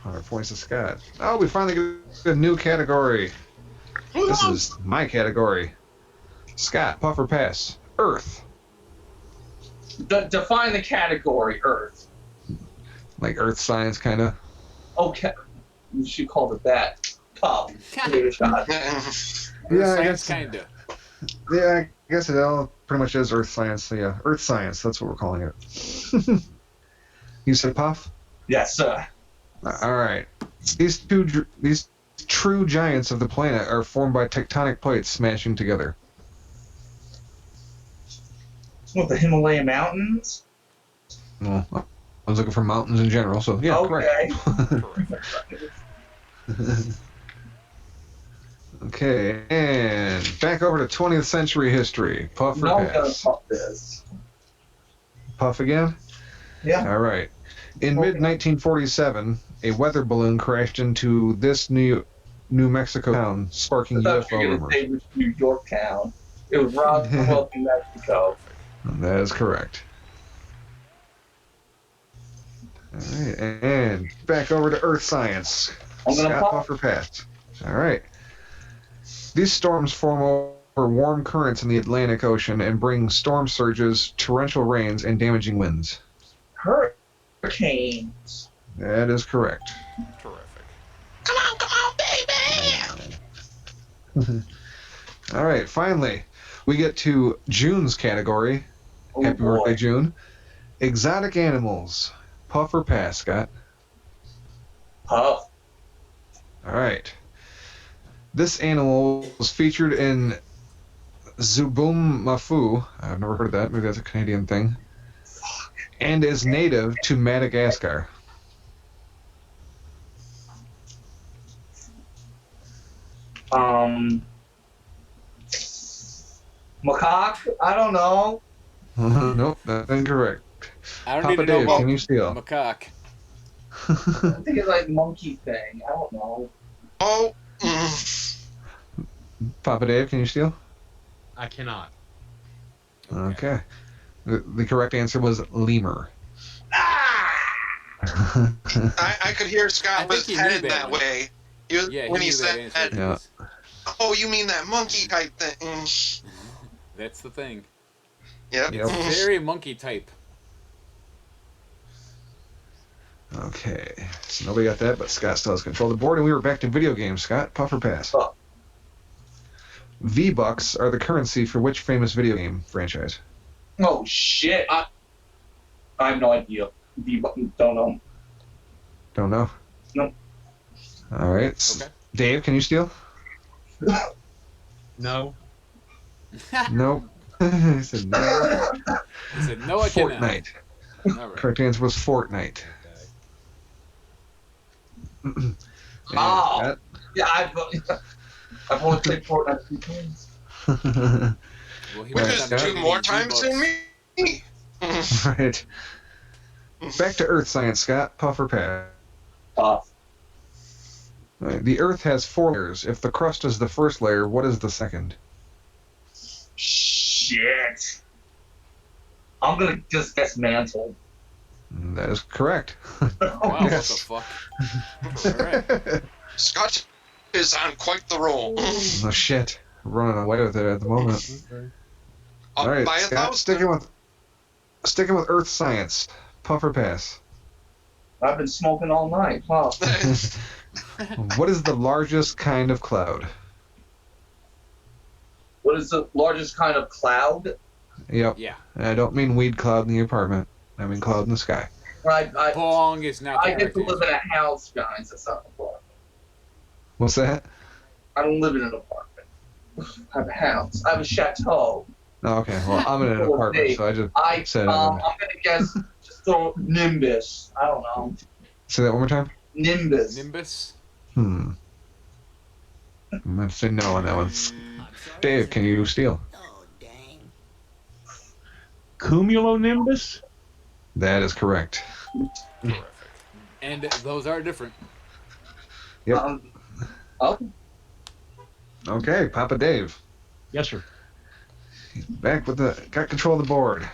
100 points to Scott. Oh, we finally get a new category. This is my category. Scott, puff or pass? Earth. Define the category, Earth. Like earth science, kind of. Okay. You should call it that. Puff. Give it a shot. Yeah, I Science, guess. kinda. Yeah, I guess it all pretty much is earth science. So yeah, earth science. That's what we're calling it. You said puff? Yes, sir. All right. These true giants of the planet are formed by tectonic plates smashing together. What, the Himalaya Mountains? Well, I was looking for mountains in general, so yeah, Okay. Terrific. Okay, and back over to 20th century history. Puff or Now I'm gonna pass? puff this. Puff again? Yeah. All right. In mid-1947, a weather balloon crashed into this New Mexico town, I sparking thought you UFO were going to rumors. say it was New York town. It was Roswell, New Mexico. That is correct. All right, and back over to Earth science. I'm gonna Scott, puff. puff or pass? All right. These storms form over warm currents in the Atlantic Ocean and bring storm surges, torrential rains, and damaging winds. Hurricanes. That is correct. Terrific. Come on, baby! All right, finally, we get to June's category. Oh, Happy boy. birthday, June. Exotic animals. Puff or pass, Scott? Puff. All right. This animal was featured in Zubum Mafu. I've never heard of that. Maybe that's a Canadian thing. And is native to Madagascar. Macaque? I don't know. Nope, that's incorrect. I don't Papa need to know Dave, about can you steal? macaque. I think it's like monkey thing. I don't know. Oh, Papa Dave, can you steal? I cannot. Okay. The correct answer was lemur. I could hear I Scott think was he knew headed that that one. way. Yeah, When he he knew that said, answer. Yeah. "Oh, you mean that monkey type thing?" That's the thing. Yep. Yep. Very monkey type. Okay. So nobody got that, but Scott still has control of the board, and we were back to video games. Scott, puff or pass? Puff. V-Bucks are the currency for which famous video game franchise? Oh, shit. I have no idea. Don't know. Don't know? Nope. All right. Okay. Dave, can you steal? No. Nope. He said no. He said, no, I cannot. Fortnite. All right. Correct answer was Fortnite. And Oh. Scott? Yeah, I've only played Fortnite a few times. Well, he Which went is on 2 to more the times V-Bucks. than me. Right. Back to Earth science, Scott. Puff or pass? Puff. Right. The Earth has 4 layers. If the crust is the first layer, what is the second? Shit. I'm gonna just guess mantle. That is correct. Wow, Yes. what the fuck? Alright. Scott is on quite the roll. Oh shit, running away with it at the moment. Up All right, by Scott, 1,000. sticking with Earth science. Puff or pass? I've been smoking all night. Wow. What is the largest kind of cloud? What is the largest kind of cloud? Yep. Yeah. And I don't mean weed cloud in the apartment. I mean cloud in the sky. Bong is not the I get to correct live in a house, guys. That's not an apartment. What's that? I don't live in an apartment. I have a house. I have a chateau. Oh, okay. Well, I'm in an apartment, so I just said. I'm gonna guess. Just throw Nimbus. I don't know. Say that one more time. Nimbus. Nimbus? I'm gonna say no on that one. Dave, can you steal? Cumulonimbus? That is correct. And those are different. Yep. Oh, Okay, Papa Dave. Yes, sir. Back with got control of the board.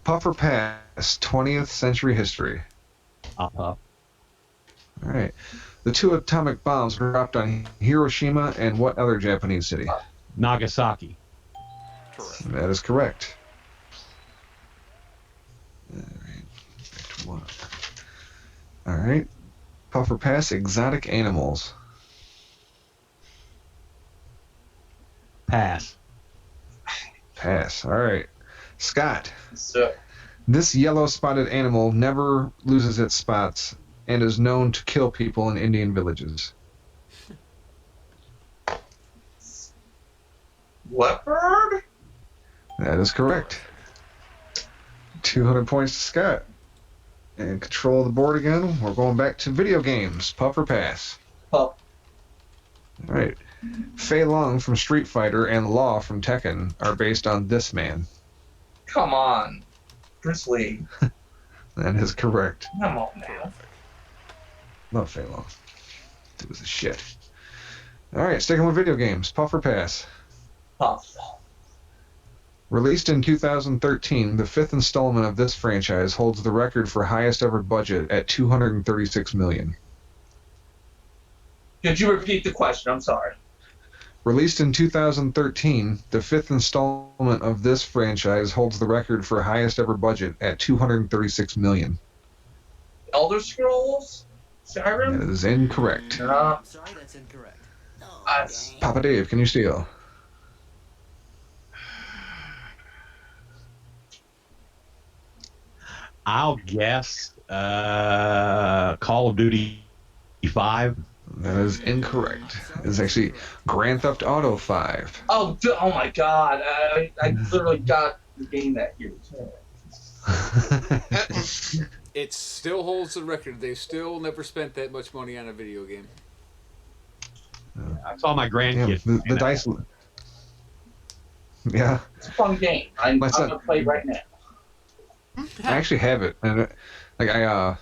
Puff or pass, 20th century history. Uh-huh. All right. The 2 atomic bombs were dropped on Hiroshima and what other Japanese city? Nagasaki. Correct. That is correct. All right. Back to 1. All right. Puff or pass, exotic animals. Pass. Pass. All right. Scott. so This yellow spotted animal never loses its spots and is known to kill people in Indian villages. leopard. That is correct. 200 points to Scott. And control of the board again. We're going back to video games. Puff or pass? Puff. All right. Fei Long from Street Fighter and Law from Tekken are based on this man. Come on, Bruce Lee. That is correct. Come on now. Love Fei Long. It was a shit. All right, sticking with video games. Puff or pass? Puff. Released in 2013, the 5th installment of this franchise holds the record for highest ever budget at $236 million. Could you repeat the question? I'm sorry. Released in 2013, the 5th installment of this franchise holds the record for highest ever budget at $236 million. Elder Scrolls? That Skyrim? is incorrect. No. Sorry, that's incorrect. No, Papa Dave, can you steal? I'll guess Call of Duty 5. That is incorrect. It's actually Grand Theft Auto 5. Oh, oh my God! I literally got the game that year too. It still holds the record. They still never spent that much money on a video game. I saw my Damn, grandkids. the dice. Yeah, It's a fun game. I'm My son- gonna play right now. I actually have it, and I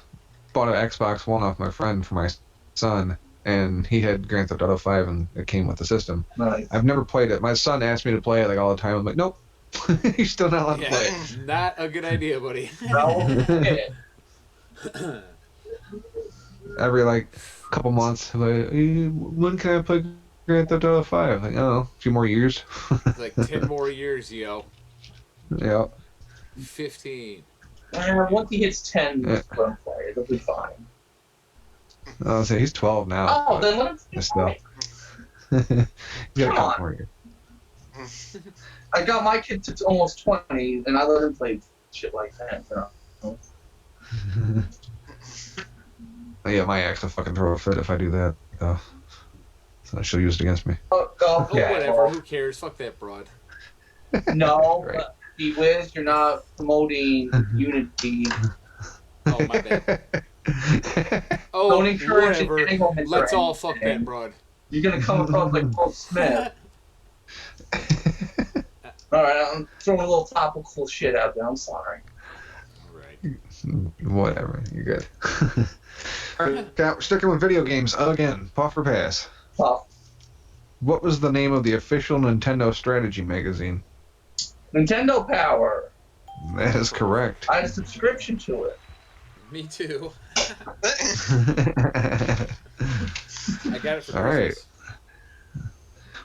bought an Xbox One off my friend for my son, and he had Grand Theft Auto 5, and it came with the system. Nice. I've never played it. My son asked me to play it all the time. I'm like, nope, he's still not allowed to play Yeah, it. not a good idea, buddy. No. Every couple months, like, when can I play Grand Theft Auto 5? Like, I don't know, a few more years. Like 10 more years, yo. Yeah. 15. Once he hits 10, Yeah. let him play. It'll be fine. I'll say he's 12 now. Oh, then let him Yes, play. he's got a Come couple on. more years. I got my kid to almost 20, and I let him play shit like that. Yeah, my ex will fucking throw a fit if I do that, though. So she'll use it against me. Oh, Oh, yeah. whatever. Who cares? Fuck that broad. No, Right. Whiz, you're not promoting unity. Oh, my bad. Oh, Don't encourage whatever. entanglements or Let's all fuck anything. that broad. You're gonna come across like Will Smith. Alright, I'm throwing a little topical shit out there. I'm sorry. Right. Whatever, you're good. Okay, sticking with video games again. Puff or pass? Tough. What was the name of the official Nintendo strategy magazine? Nintendo Power. That is correct. I had a subscription to it. Me too. I got it for All right. Christmas.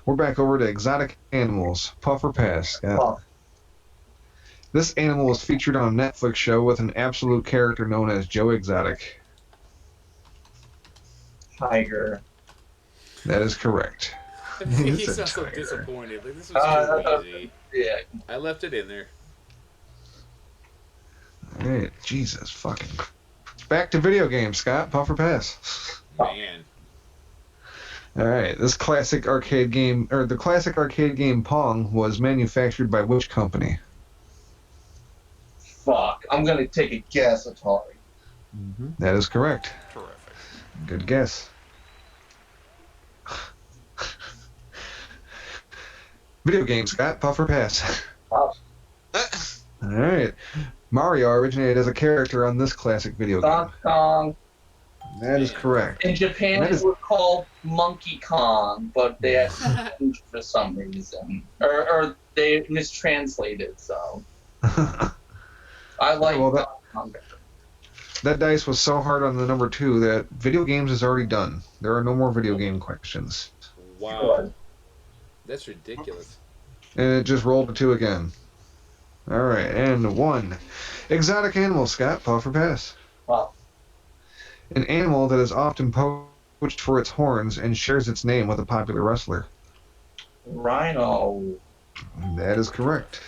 We're back over to exotic animals. Puff or pass? Yeah. Puff. This animal was featured on a Netflix show with an absolute character known as Joe Exotic. Tiger. That is correct. He It's a sounds so tiger. disappointed. Like, this was too easy. Yeah. I left it in there. All right. Jesus fucking. Back to video games, Scott. Puff or pass? Man. All right. This classic arcade game, or the classic arcade game Pong, was manufactured by which company? Fuck. I'm gonna take a guess, Atari. That is correct. Terrific. Good guess. Video games, Scott. Puff or pass? Puff. All right. Mario originated as a character on this classic video game. Donkey Kong. That is correct. In Japan, That it is- was called Monkey Kong, but they had to change for some reason, or they mistranslated. So I like Well, Donkey Kong. That dice was so hard on the number 2 that video games is already done. There are no more video game questions. Wow. That's ridiculous. And it just rolled to 2 again. All right, and 1. Exotic animal, Scott. Puff or pass? Wow. An animal that is often poached for its horns and shares its name with a popular wrestler. Rhino. That is correct.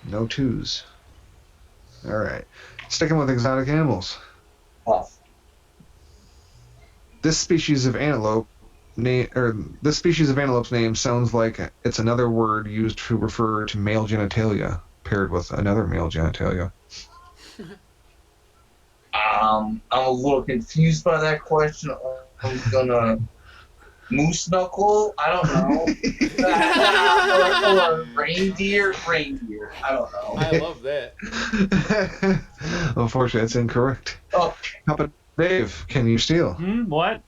No 2s. All right. Sticking with exotic animals. Puff. This species of antelope this species of antelope's name sounds like it's another word used to refer to male genitalia paired with another male genitalia. I'm a little confused by that question. I'm gonna moose knuckle. I don't know. or reindeer. Reindeer. I don't know. I love that. Unfortunately, that's incorrect. Oh, How about Dave? Can you steal? What?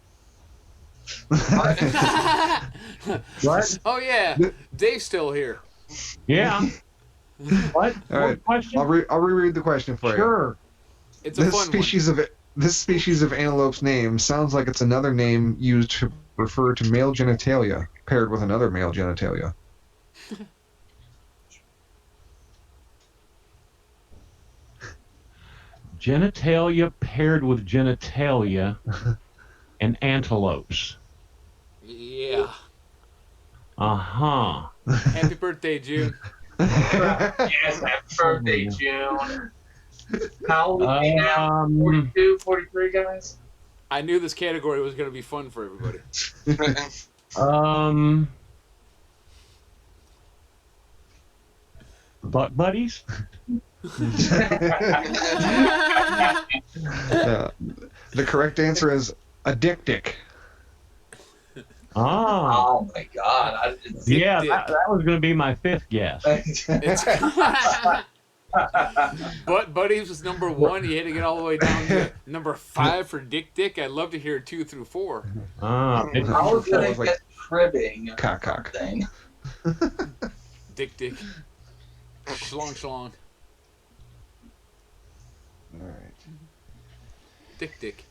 What? Oh yeah, Dave's still here. Yeah. What? All right. What question? I'll reread the question for you. Sure. It's a This fun species of antelope's name sounds like it's another name used to refer to male genitalia paired with another male genitalia. Genitalia paired with genitalia and antelopes. one. Yeah. Uh-huh. Happy birthday, June. yes, happy birthday, June. How old are we now? 42, 43, guys? I knew this category was going to be fun for everybody. Butt buddies? The correct answer is a dick. Ah. Oh my god. Yeah, dick. that was going to be my 5th guess. It's Butt Buddies was number 1. You had to get all the way down to number 5 for Dick. I'd love to hear 2 through 4. Ah. I was gonna Like- get cribbing. Cock. Thing. Dick. Schlong. All right. Dick.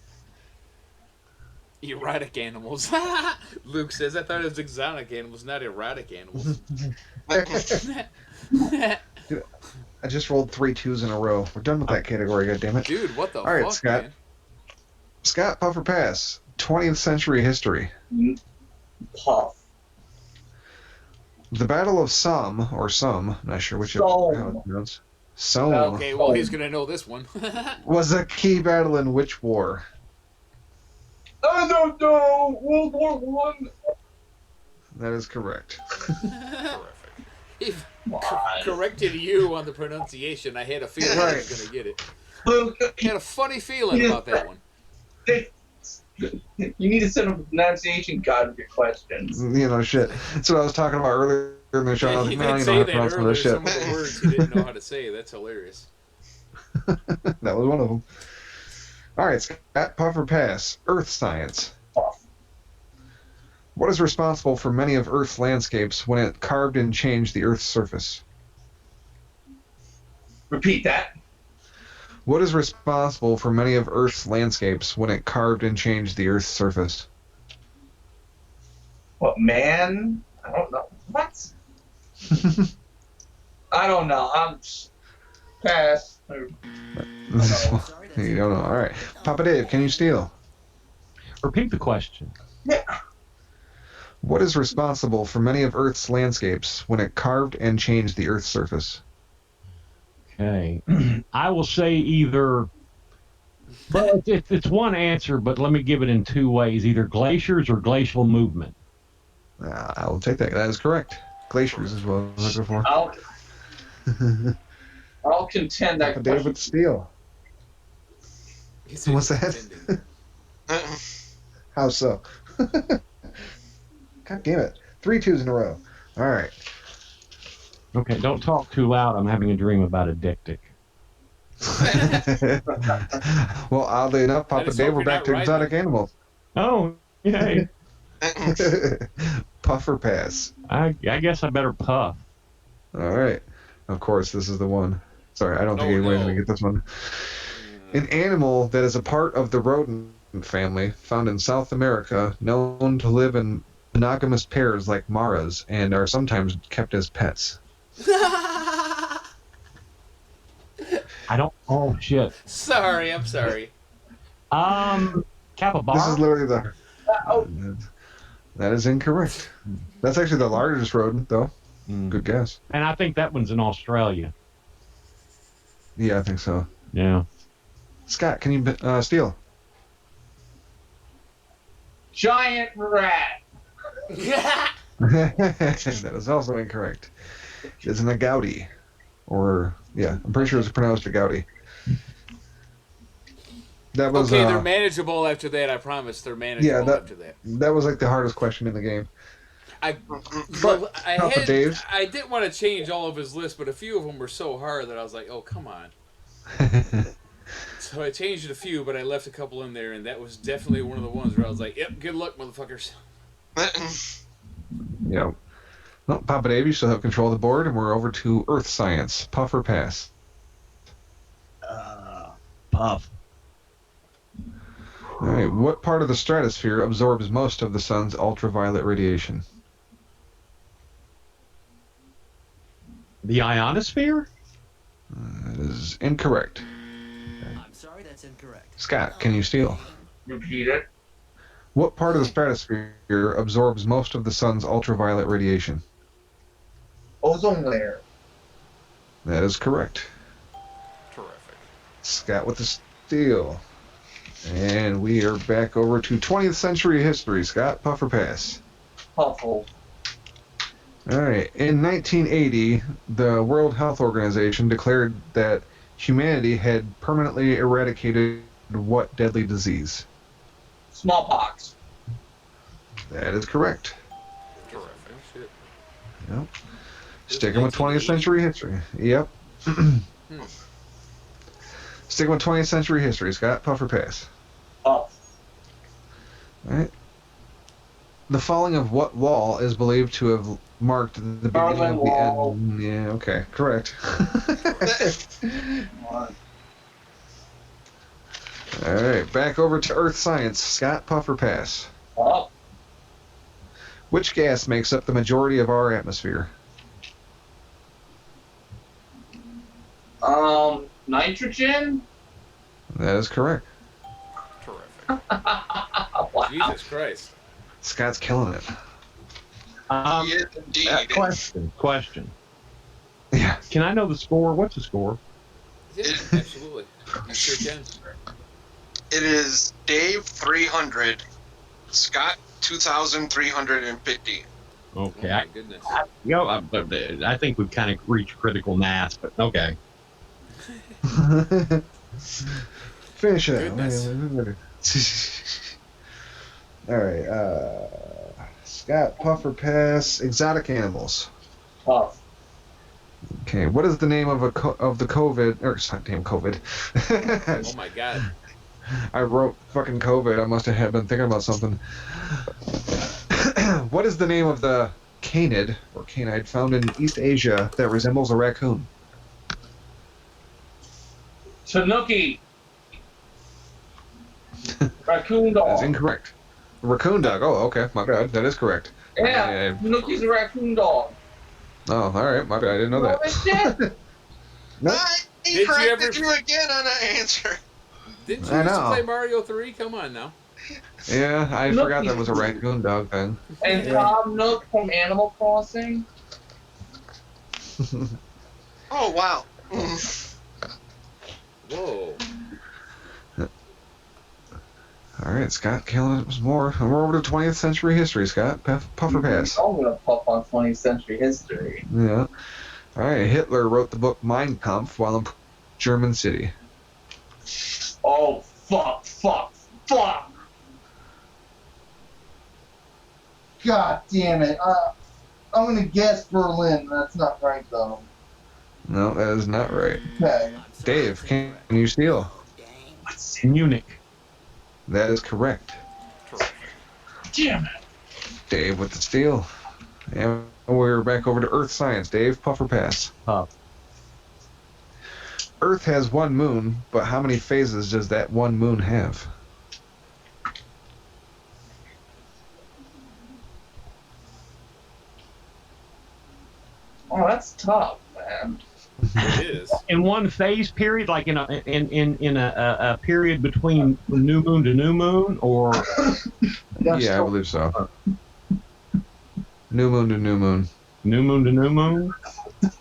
Erotic animals. Luke says, I thought it was exotic animals, not erotic animals. I just rolled 3 2s in a row. We're done with that category, goddammit. Dude, what the All right, fuck, Scott. man? Scott, puff or pass? 20th century history. Puff. The Battle of Somme, or Somme, not sure which Somme. how it's pronounced. Somme Okay, well, he's going to know this one. was a key battle in which war? I don't know. World War One. That is correct. He corrected you on the pronunciation. I had a feeling I was going to get it. Luke, I had a funny feeling about that one. you need to send a pronunciation guide with your questions. You know, shit. That's what I was talking about earlier in the show. I Yeah, was he like, no, did you know say how to that pronounce some of earlier. this shit. Some of the words he didn't know how to say. That's hilarious. That was one of them. All right, Scott, puff or pass? Earth science. Puff. What is responsible for many of Earth's landscapes when it carved and changed the Earth's surface? Repeat that. What is responsible for many of Earth's landscapes when it carved and changed the Earth's surface? What, man? I don't know. What? I don't know. I'm pass. Sorry, You don't know. All right. Papa Dave, can you steal? Repeat the question. Yeah. What is responsible for many of Earth's landscapes when it carved and changed the Earth's surface? Okay. I will say either. Well, it's one answer, but let me give it in two ways: either glaciers or glacial movement. I will take that. That is correct. Glaciers is what I was looking for. I'll contend that Papa Dave with steal. What's that? How so? God damn it. 3 2s in a row. All right. Okay, don't talk too loud. I'm having a dream about a dictic. Well, oddly enough, Papa Dave, we're back to exotic animals. Oh, yay. Puff or pass? I guess I better puff. All right. Of course, this is the one. Sorry, I don't think anybody's going to get this one. An animal that is a part of the rodent family found in South America, known to live in monogamous pairs like maras and are sometimes kept as pets. I don't. Oh shit. Sorry, I'm sorry. Capybara. This is literally the. That is incorrect. That's actually the largest rodent, though. Good guess. And I think that one's in Australia. Yeah, I think so. Yeah. Scott, can you steal? giant rat. That is also incorrect. It's an agouti. Or, yeah, I'm pretty sure it's pronounced agouti. That was, okay, they're manageable after that, I promise. They're manageable after that. That was like the hardest question in the game. I didn't want to change all of his list, but a few of them were so hard that I was like, oh, come on. So I changed a few, but I left a couple in there, and that was definitely one of the ones where I was like, yep, good luck, motherfuckers. Yeah. Well, Papa Dave, you still have control of the board, and we're over to Earth Science. Puff or pass? Puff. All right. What part of the stratosphere absorbs most of the sun's ultraviolet radiation? The ionosphere? That is incorrect. I'm sorry, that's incorrect. Scott, can you steal? Repeat it. What part of the stratosphere absorbs most of the sun's ultraviolet radiation? Ozone layer. That is correct. Terrific. Scott with the steal. And we are back over to 20th century history. Scott, puff or pass? Puffle. All right. In 1980, the World Health Organization declared that humanity had permanently eradicated what deadly disease? Smallpox. That is correct. Terrific. Shit. Yep. Sticking with 20th century history. Yep. Sticking with 20th century history. Scott, puff or pass? Puff. All right. The falling of what wall is believed to have marked the beginning of the end? Yeah, okay. Correct. All right. Back over to Earth Science. Scott, puff or pass? Puff. Which gas makes up the majority of our atmosphere? Nitrogen? That is correct. Terrific. Wow. Jesus Christ. Scott's killing it. Yes, indeed. Question. Yeah. Can I know the score? What's the score? Yeah, absolutely. I sure can. It is Dave 300, Scott 2,350. Okay. Oh my goodness. I think we've kind of reached critical mass, but okay. Finish it. Goodness. All right. Scott, puff or pass? Exotic animals. Puff. Okay. What is the name of the COVID? Or it's not damn COVID. Oh my god. I wrote fucking COVID. I must have been thinking about something. What is the name of the canid or canide found in East Asia that resembles a raccoon? Tanuki. Raccoon dog. That's incorrect. Raccoon dog. Oh, okay. My bad. That is correct. Yeah, Tanuki's a raccoon dog. Oh, all right. My bad. I didn't know that. Nope. I Did you corrected ever- you again on an answer. Didn't you I used to know. play Mario 3? Come on now. Yeah, I Nope. forgot that was a raccoon dog thing. And Tom Nook from Animal Crossing. Oh, wow. Whoa. All right, Scott, killing us more. We're over to 20th century history, Scott. Puffer pass. I'm gonna puff on 20th century history. Yeah. All right, Hitler wrote the book Mein Kampf while in German city. Oh, fuck. God damn it. I'm going to guess Berlin. That's not right, though. No, that is not right. Okay. Dave, can you steal? Munich. That is correct. Damn it. Dave with the steal. And we're back over to Earth science. Dave, puffer pass. Puff. Earth has one moon, but how many phases does that one moon have? Oh, that's tough, man. It is. In one phase period, like in a period between new moon to new moon, or Yeah, I believe so. New moon to new moon. new moon to new moon.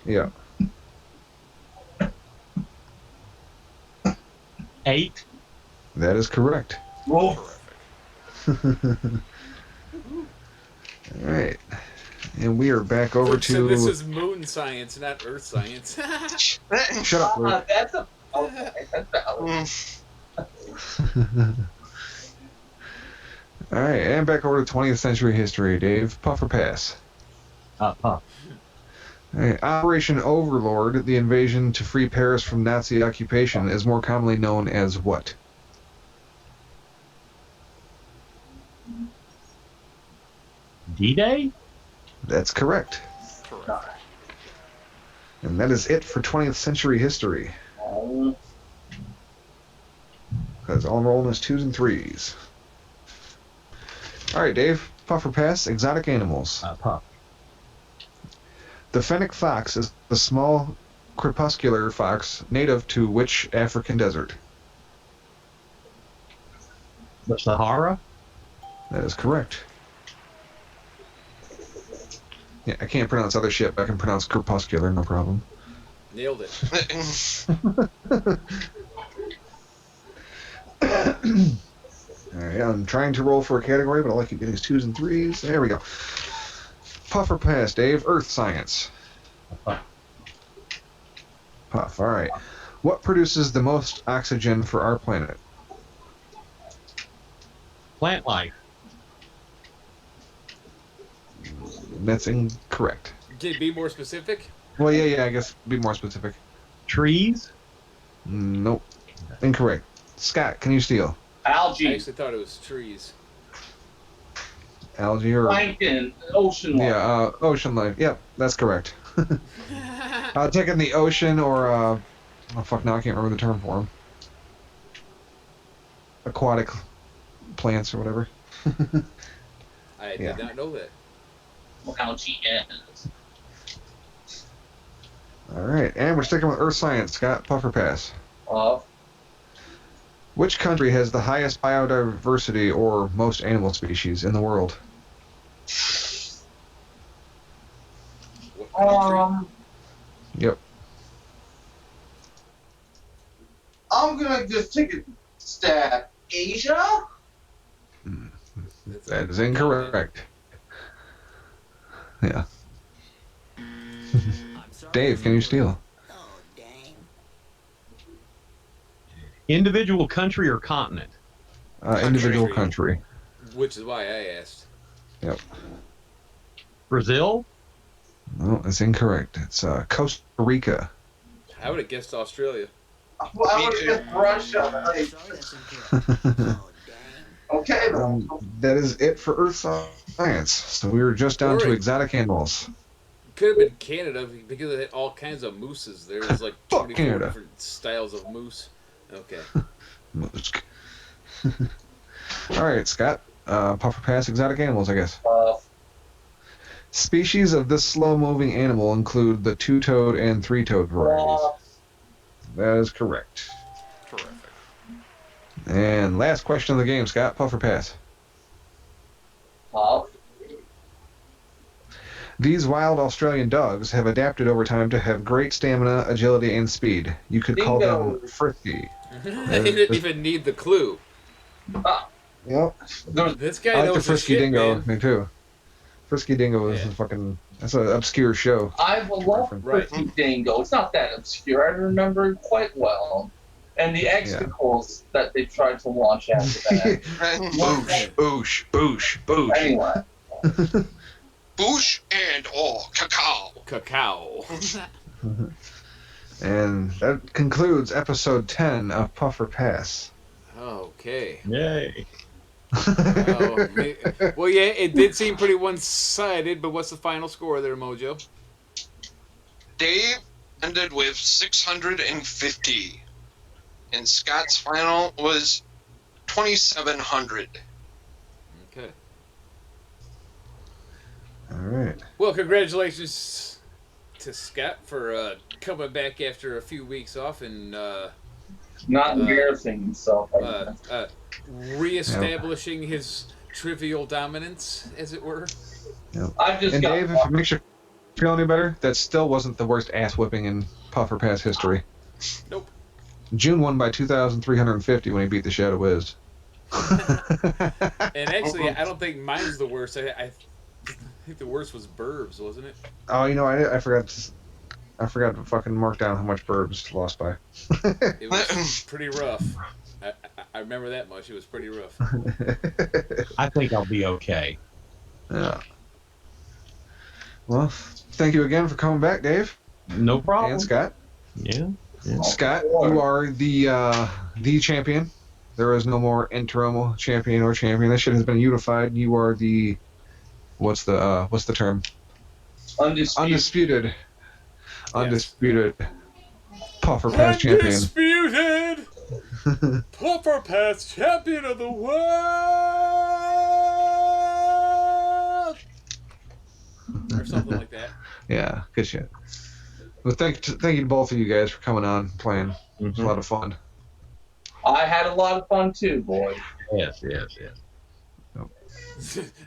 Yeah. 8. That is correct. Oh, All right. And we are back over Luke said to... this is moon science, not earth science. Shut up, Luke. that's a... Okay, that's valid. All right, and back over to 20th century history. Dave, puff or pass? Puff. All right. Operation Overlord, the invasion to free Paris from Nazi occupation, is more commonly known as what? D-Day? That's correct. And that is it for 20th century history. Oh, Because all I'm rolling is 2s and 3s. All right, Dave, puff or pass? Exotic animals. Puff. The fennec fox is the small crepuscular fox native to which African desert? The Sahara? That is correct. Yeah, I can't pronounce other shit, but I can pronounce crepuscular, no problem. Nailed it. Alright, I'm trying to roll for a category, but all I keep getting is 2s and 3s. There we go. Puff or pass, Dave? Earth science. Puff. Puff, alright. What produces the most oxygen for our planet? Plant life. That's incorrect. Can you be more specific? Well, yeah, I guess be more specific. Trees? Nope. Incorrect. Scott, can you steal? I algae, actually thought it was trees. Algae or... plankton, ocean life. Yeah, ocean life. Yep, that's correct. Taking the ocean or, oh fuck, now I can't remember the term for them. Aquatic plants or whatever. I Yeah. did not know that. Algae is. Alright, and we're sticking with Earth science. Scott, puff or pass? Which country has the highest biodiversity or most animal species in the world? What country? Yep. I'm going to just take a stab. Asia? That's That a- is incorrect. Yeah. I'm sorry, Dave, that's can you incorrect. steal? Oh, dang. Individual country or continent? Individual country. Which is why I asked. Yep. Brazil? No, it's incorrect. It's Costa Rica. I would have guessed Australia. Well, I would have guessed Russia. I'm Hey, sorry, that's incorrect. Oh, dang. okay, then. That is it for Earth science. So we were just down to Alright. exotic animals. Could have been Canada because it had all kinds of mooses. There was like Fuck 24 Canada. different styles of moose. Okay. Musk. All right, Scott. Puffer Pass exotic animals, I guess. Species of this slow-moving animal include the two-toed and three-toed varieties. That is correct. Terrific. And last question of the game, Scott. Puffer Pass. These wild Australian dogs have adapted over time to have great stamina, agility, and speed. You could call them frisky. He didn't even need the clue. Yep. This guy I like knows the his Frisky shit, Dingo man. thing too. Frisky Dingo is a fucking. That's an obscure show. I love Frisky Dingo. It's not that obscure. I remember it quite well. And the Extracles that they tried to launch after that. Boosh, boosh, boosh, boosh. Anyway. Boosh and cacao. Cacao. And that concludes episode 10 of Puffer Pass. Okay. Yay. Well, yeah, it did seem pretty one-sided, but what's the final score there, Mojo? Dave ended with 650. And Scott's final was 2,700. Okay. All right. Well, congratulations to Scott for coming back after a few weeks off and not embarrassing himself. reestablishing his trivial dominance, as it were. Yep. I've just and got Dave, if it makes you feel any better, that still wasn't the worst ass whipping in Puffer Pass history. Nope. June won by 2,350 when he beat the Shadow Whiz. And actually, I don't think mine's the worst. I think the worst was Burbs, wasn't it? Oh, you know, I forgot to fucking mark down how much Burbs lost by. It was pretty rough. I remember that much. It was pretty rough. I think I'll be okay. Yeah. Well, thank you again for coming back, Dave. No problem. And Scott. Yeah. Scott, you are the champion. There is no more interim champion or champion. That shit has been unified. You are the what's the term? Undisputed. Undisputed Puffer Pass champion. Undisputed Puffer Pass champion of the world. Or something like that. Yeah, good shit. Well, thank you to both of you guys for coming on and playing. It was a lot of fun. I had a lot of fun too, boy. Yes.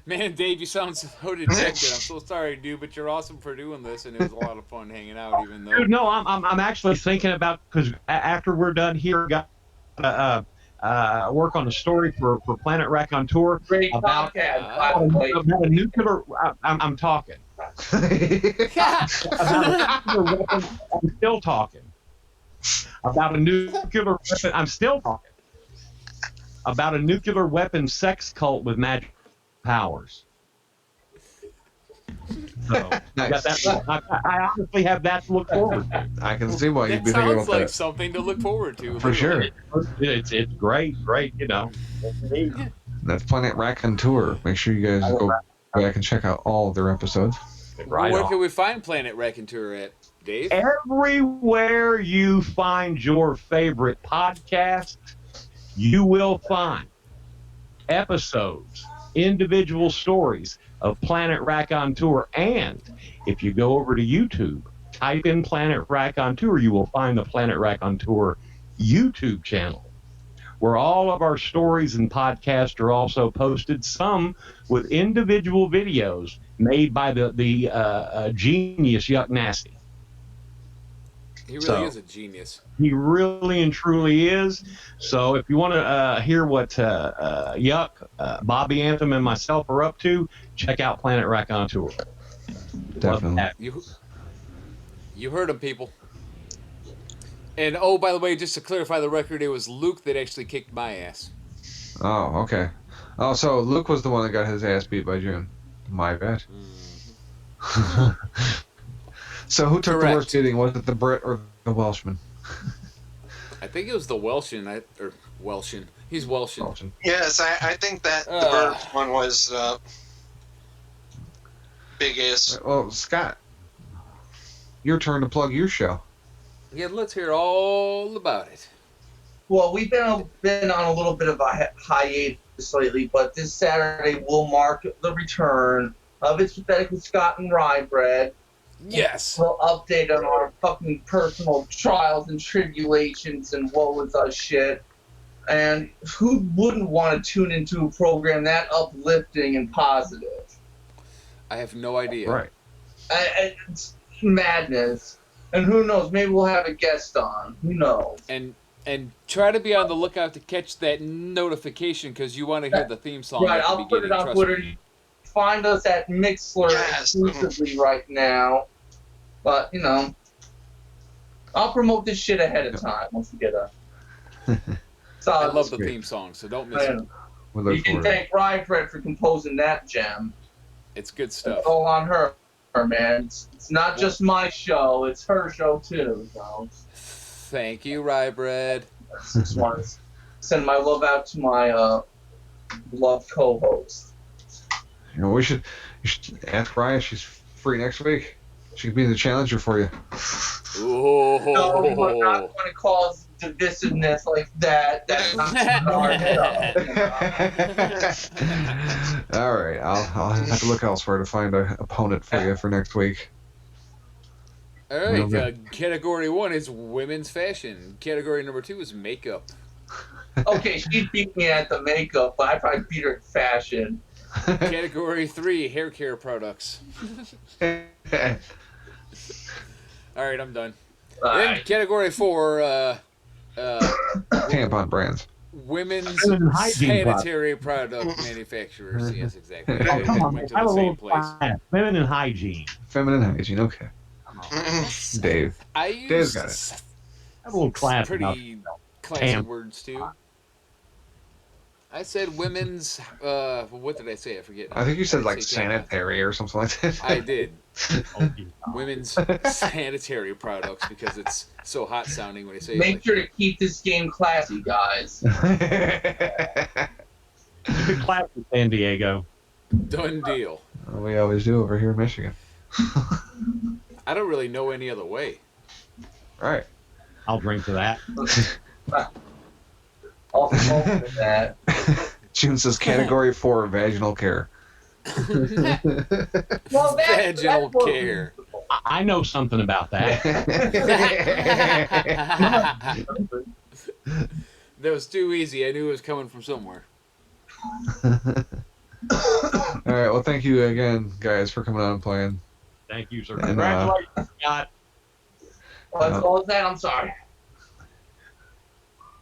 Man, Dave, you sound so dejected. I'm so sorry, dude, but you're awesome for doing this, and it was a lot of fun hanging out, even though. Dude, no, I'm actually thinking about, because after we're done here, got work on a story for Planet Raconteur about a nuclear. I'm talking. About a nuclear weapon. I'm still talking. About a nuclear weapon. I'm still talking. About a nuclear weapon sex cult with magic powers. So, Nice. I honestly have that to look forward to. I can see why you'd That be thinking sounds about like that. something to look forward to. For sure. It's great, you know. That's Planet Raconteur. Make sure you guys go back and check out all of their episodes. Right Where on. can we find Planet Raconteur at, Dave? Everywhere you find your favorite podcast, you will find episodes, individual stories of Planet Raconteur. And if you go over to YouTube, type in Planet Raconteur, you will find the Planet Raconteur YouTube channel, where all of our stories and podcasts are also posted, some with individual videos made by the genius Yuck Nasty. He really is a genius. He really and truly is. So if you want to hear what Yuck, Bobby Anthem, and myself are up to, check out Planet Raconteur. Definitely. You heard him, people. And oh, by the way, just to clarify the record, it was Luke that actually kicked my ass. Oh, okay. Oh, so Luke was the one that got his ass beat by June. My bad. So who took the worst beating? Was it the Brit or the Welshman? I think it was the Welshian. Welshian. He's Welshian. Yes, I think that the Burbs one was biggest. Well, Scott, your turn to plug your show. Yeah, let's hear all about it. Well, we've been on a little bit of a hiatus lately, but this Saturday will mark the return of It's Pathetic with Scott and Rye Bread. Yes. We'll update on our fucking personal trials and tribulations and what was our shit. And who wouldn't want to tune into a program that uplifting and positive? I have no idea. Right. It's madness. And who knows? Maybe we'll have a guest on. Who knows? And try to be on the lookout to catch that notification because you want to hear the theme song. Right, at the I'll put it beginning, on trust Twitter. me. Find us at Mixlr Yes. exclusively right now. But, you know, I'll promote this shit ahead of time once we get a solid. I love the great. theme song, so don't miss it. Man, We look you can forward to it. thank Rye for composing that gem. It's good It's stuff. all on her, man. It's not just my show, it's her show too. So Thank you, Rye Bread. I just want to send my love out to my beloved co-host. You know, you should ask Ryan if she's free next week. She could be the challenger for you. Oh. No, we are not going to cause divisiveness like that. That's not our stuff. All right, I'll have to look elsewhere to find an opponent for you for next week. All right, Okay. category 1 is women's fashion. Category number 2 is makeup. Okay, she beat me at the makeup, but I probably beat her at fashion. Category 3, hair care products. All right, I'm done. All Then right. category 4, Tampon brands. women's Feminine hygiene sanitary product manufacturers. Yes, exactly. Oh, Oh, come on, Went man. to Have the a same little place. class. Feminine hygiene. Feminine hygiene. Okay. Dave. I Dave's use got it. Have a little class. pretty classy Tam. words too. I said women's. What did I say? I forget. I think you said Did like say tampons? sanitary or something like that. I did. Oh, Women's sanitary products because it's so hot sounding when I say it. Make Like, sure to keep this game classy, guys. Keep it classy, San Diego. done deal. We always do over here in Michigan. I don't really know any other way. All right. I'll drink to that. I'll smoke with that. June says category 4 vaginal care. Well, Vaginal what- care. I know something about that. That was too easy. I knew it was coming from somewhere. All right. Well, thank you again, guys, for coming on and playing. Thank you, sir. And, Congratulations, Scott. What was that? I'm sorry.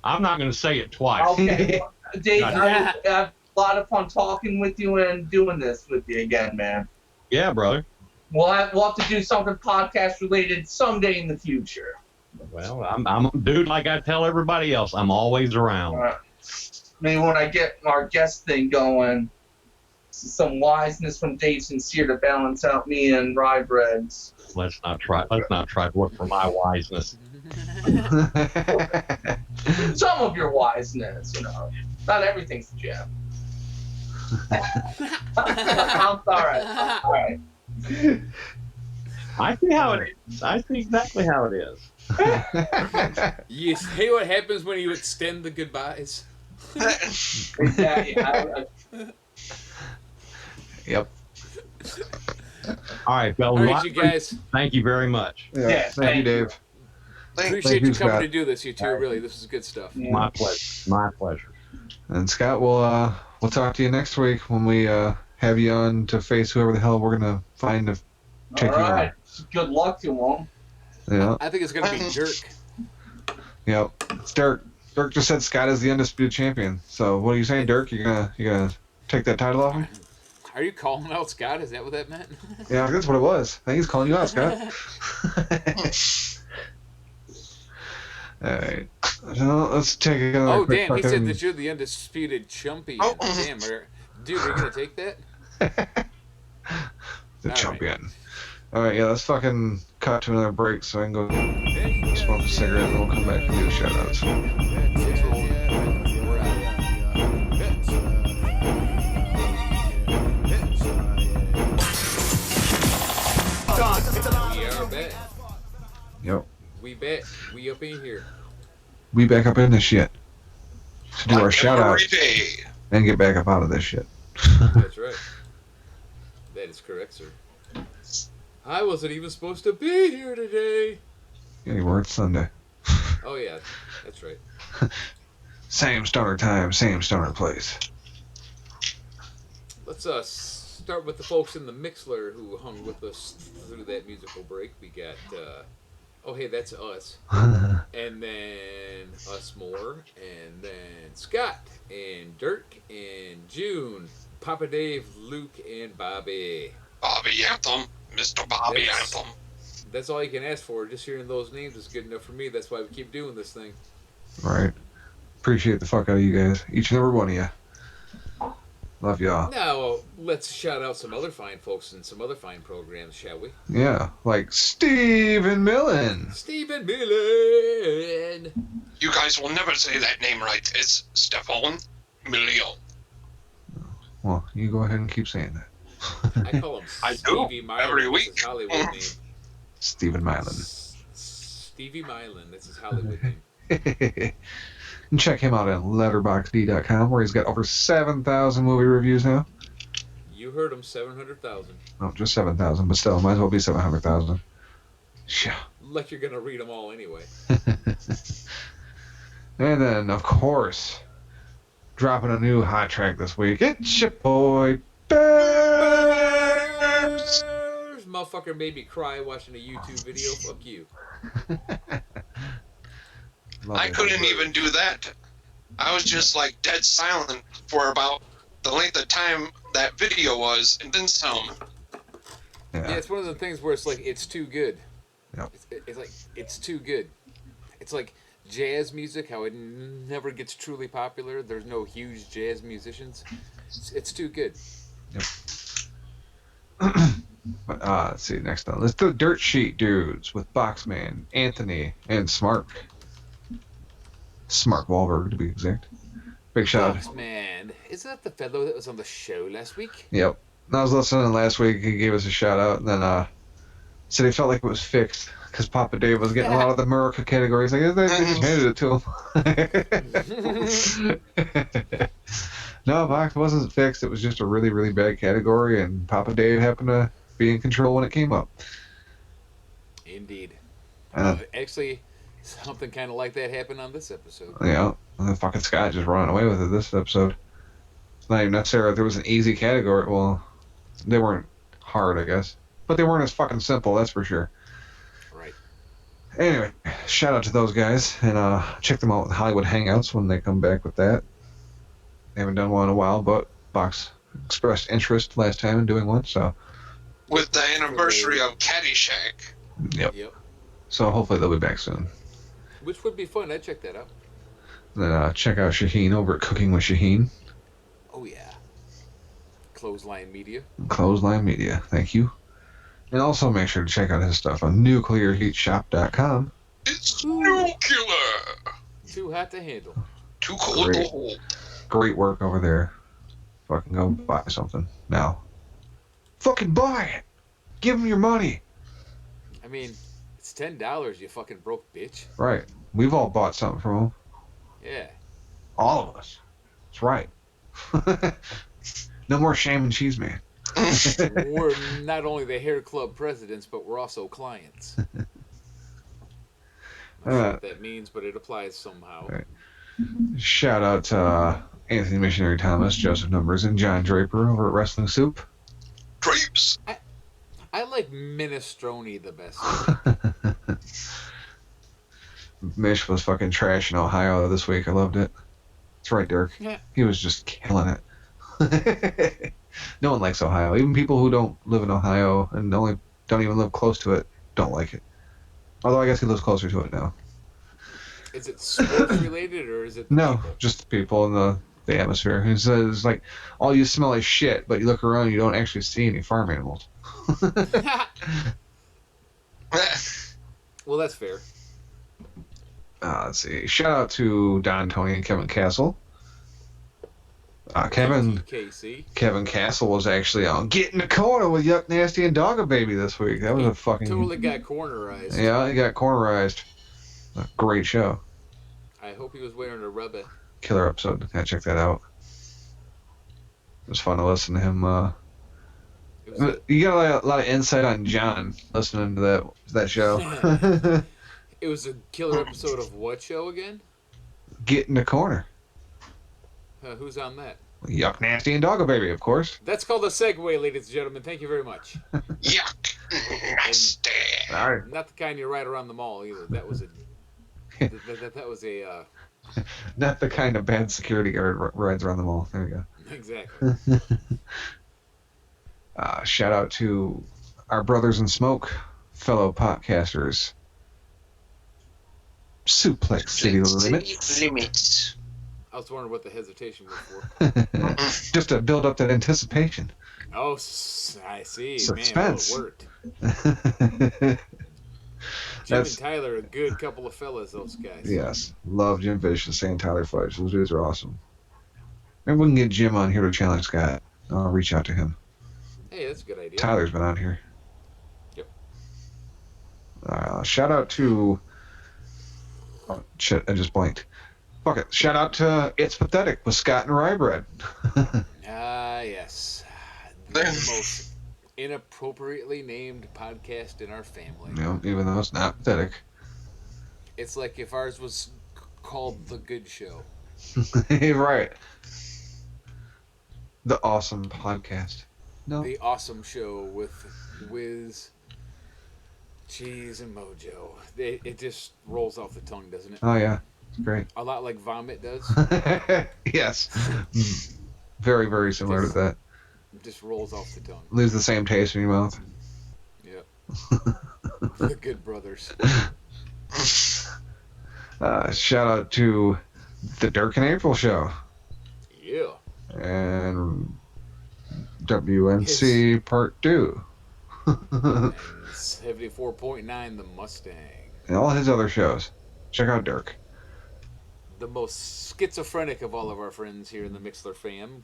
I'm not going to say it twice. Okay. Well, Dave, Gotcha. I have a lot of fun talking with you and doing this with you again, man. Yeah, brother. We'll have to do something podcast related someday in the future. Well, I'm a dude like I tell everybody else. I'm always around. Maybe when I get our guest thing going, some wiseness from Dave Sincere to balance out me and Rye Breads. Let's not try to look for my wiseness. Some of your wiseness, you know. Not everything's a gem. I'm sorry. All right. I see how it is. I see exactly how it is. You see what happens when you extend the goodbyes? Yeah. Yep. All right, Bill. All right, you guys. Thank you very much. Yeah, Thank you, Dave. Appreciate you, you coming Scott. to do this, you two. Really, this is good stuff. My pleasure. My pleasure. And Scott, we'll talk to you next week when we have you on to face whoever the hell we're gonna find to take All you right. Good luck to him. on. Yeah. I think it's gonna be Dirk. Yep. It's Dirk. Dirk just said Scott is the undisputed champion. So what are you saying, Dirk? You gonna take that title off him? Are you calling out Scott? Is that what that meant? Yeah, that's what it was. I think he's calling you out, Scott. All right. So let's take another Oh, quick damn, he said fucking- that you're the undisputed champion. Oh. Damn, dude, are you going to take that? the All champion. All right, yeah, let's fucking cut to another break so I can go smoke a cigarette and we'll come back and do the shoutouts. It's rolling. We're out. We are back. Yep. We back. We up in here. We back up in this shit to do Like our shout out every day. and get back up out of this shit. That's right. That is correct, sir. I wasn't even supposed to be here today. Yeah, you were. It's Sunday. Oh yeah, that's right. Same stoner time, same stoner place. Let's start with the folks in the Mixlr who hung with us through that musical break. We got, oh hey, that's us, and then us more, and then Scott and Dirk and June, Papa Dave, Luke, and Bobby. Bobby Anthem. Mr. Bobby Anthem. That's all you can ask for. Just hearing those names is good enough for me. That's why we keep doing this thing. Right. Appreciate the fuck out of you guys. Each and every one of you. Love y'all. Now, let's shout out some other fine folks and some other fine programs, shall we? Yeah, like Stephen Millen. Stephen Millen. You guys will never say that name right. It's Stefan Million. Well, you go ahead and keep saying that. I call him I do, Stevie Mylan. every That's week. his Hollywood name. Stephen Millen. Stevie Mylan. That's his Hollywood name. And check him out at letterboxd.com where he's got over 7,000 movie reviews now. You heard him, 700,000. No, just 7,000, but still, might as well be 700,000. Yeah. Like you're going to read them all anyway. And then, of course, dropping a new hot track this week. It's your boy, Bears! Motherfucker made me cry watching a YouTube video. Fuck you. I couldn't even do that. I was just like dead silent for about the length of time that video was, and then some. Yeah, it's one of the things where it's like, it's too good. Yep. It's like, it's too good. It's like jazz music, how it never gets truly popular. There's no huge jazz musicians. It's too good. Yep. But, let's see, next one. Let's do Dirt Sheet Dudes with Boxman, Anthony, and Smart Wahlberg, to be exact. Big shout out. Man, isn't that the fellow that was on the show last week? Yep. I was listening last week. He gave us a shout out, and then said he felt like it was fixed because Papa Dave was getting a lot of the America categories. Like, they just handed it to him. No, Box wasn't fixed. It was just a really, really bad category, and Papa Dave happened to be in control when it came up. Indeed. Uh, Actually, something kind of like that happened on this episode. Yeah, and then fucking Scott just running away with it this episode. It's not even necessarily there was an easy category. Well, they weren't hard, I guess. But they weren't as fucking simple, that's for sure. Right. Anyway, shout out to those guys, and check them out with Hollywood Hangouts when they come back with that. They haven't done one in a while, but Box expressed interest last time in doing one, so. With the anniversary of Caddyshack. Yep. So hopefully they'll be back soon. Which would be fun. I'd check that out. Then check out Shaheen over at Cooking with Shaheen. Oh, yeah. Clothesline Media. Clothesline Media, thank you. And also make sure to check out his stuff on nuclearheatshop.com. It's nuclear! Too hot to handle. Too cold to hold. Great work over there. Fucking go buy something now. Fucking buy it! Give him your money! I mean, it's $10, you fucking broke bitch. Right. We've all bought something from him. Yeah. All of us. That's right. No more shame and cheese, man. We're not only the hair club presidents, but we're also clients. I'm not sure what that means, but it applies somehow. Right. Shout out to Anthony Missionary Thomas, Joseph Numbers, and John Draper over at Wrestling Soup. Drapes! I like minestrone the best. Mish was fucking trash in Ohio this week. I loved it. That's right, Dirk. Yeah. He was just killing it. No one likes Ohio. Even people who don't live in Ohio and only don't even live close to it don't like it. Although I guess he lives closer to it now. Is it sports related or is it No, people? just the people in the atmosphere. He says like all you smell like shit, but you look around and you don't actually see any farm animals. Well, that's fair. Let's see. Shout out to Don, Tony, and Kevin Castle. Kevin Castle was actually on Get in the Corner with Yuck Nasty and Dogga Baby this week. That was a fucking... Totally got cornerized. Yeah, he got cornerized. A great show. I hope he was wearing a rubber. Killer episode. Gotta check that out. It was fun to listen to him. You got a lot of insight on John listening to that show. It was a killer episode of what show again? Get in the corner. Who's on that? Yuck, Nasty, and Doggo Baby, of course. That's called a segue, ladies and gentlemen. Thank you very much. Yuck. Nasty. All right. Not the kind you ride around the mall either. That was a. that was a. Not the kind of bad security guard rides around the mall. There you go. Exactly. Shout out to our brothers in smoke, fellow podcasters. Suplex City Limits. I was wondering what the hesitation was for. Just to build up that anticipation. Oh, I see. Suspense. Man, well, it worked. Jim and Tyler, a good couple of fellas, those guys. Yes. Love Jim Vicious and Tyler Fudge. Those dudes are awesome. Maybe we can get Jim on here to challenge Scott. I'll reach out to him. Hey, that's a good idea. Tyler's been on here. Yep. Shout out to... Oh, shit, I just blanked. Fuck it. Shout out to It's Pathetic with Scott and Rye Bread. Yes. The most inappropriately named podcast in our family. You know, even though it's not pathetic. It's like if ours was called The Good Show. Right. The Awesome Podcast. No. The Awesome Show with Whiz, Cheez, and Mojo. It just rolls off the tongue, doesn't it? Oh, yeah. Great. A lot like vomit does. Yes. Very, very similar to that. It just rolls off the tongue. Leaves the same taste in your mouth. Yep. The Good Brothers. Shout out to the Dirk and April show. Yeah. And WNC Part 2. And 74.9 The Mustang. And all his other shows. Check out Dirk. The most schizophrenic of all of our friends here in the Mixlr fam.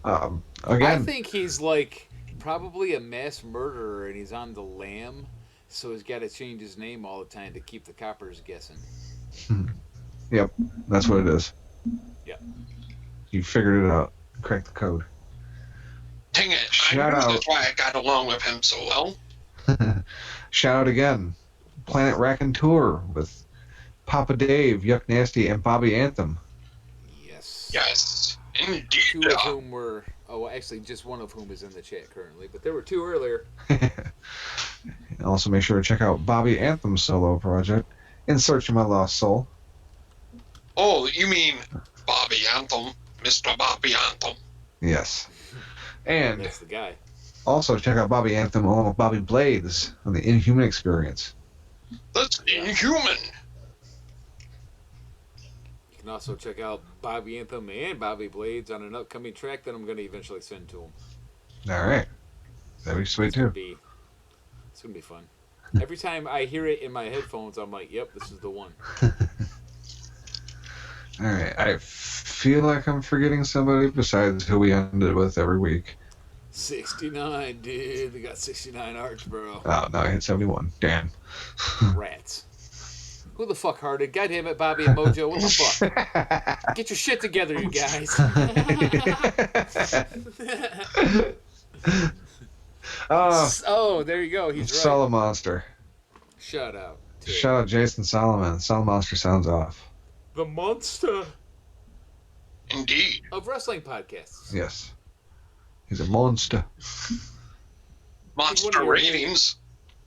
Again, I think he's like probably a mass murderer and he's on the lam, so he's got to change his name all the time to keep the coppers guessing. Yep, that's what it is. Yep. You figured it out. Cracked the code. Dang it. Shout I knew out. that's why I got along with him so well. Shout out again. Planet Raconteur with Papa Dave, Yuck Nasty, and Bobby Anthem. Yes. Yes. Indeed. Two of whom were, actually just one of whom is in the chat currently, but there were two earlier. Also make sure to check out Bobby Anthem's solo project, In Search of My Lost Soul. Oh, you mean Bobby Anthem, Mr. Bobby Anthem. Yes. And That's the guy. also check out Bobby Anthem along with Bobby Blades on the Inhuman Experience. That's inhuman. You can also check out Bobby Anthem and Bobby Blades on an upcoming track that I'm going to eventually send to him. All right. That'd be sweet, too. It's going to be fun. Every time I hear it in my headphones, I'm like, yep, this is the one. All right. I feel like I'm forgetting somebody besides who we ended with every week. 69, dude. They got 69 arcs, bro. Oh, no, I hit 71. Damn. Rats. Who the fuck hearted? God damn it, Bobby and Mojo. What the fuck? Get your shit together, you guys. Oh, there you go. He's right. Solomonster. Shout out. Shout out Jason Solomon. Solomonster sounds off. The monster Indeed. of wrestling podcasts. Yes. He's a monster. Monster ratings.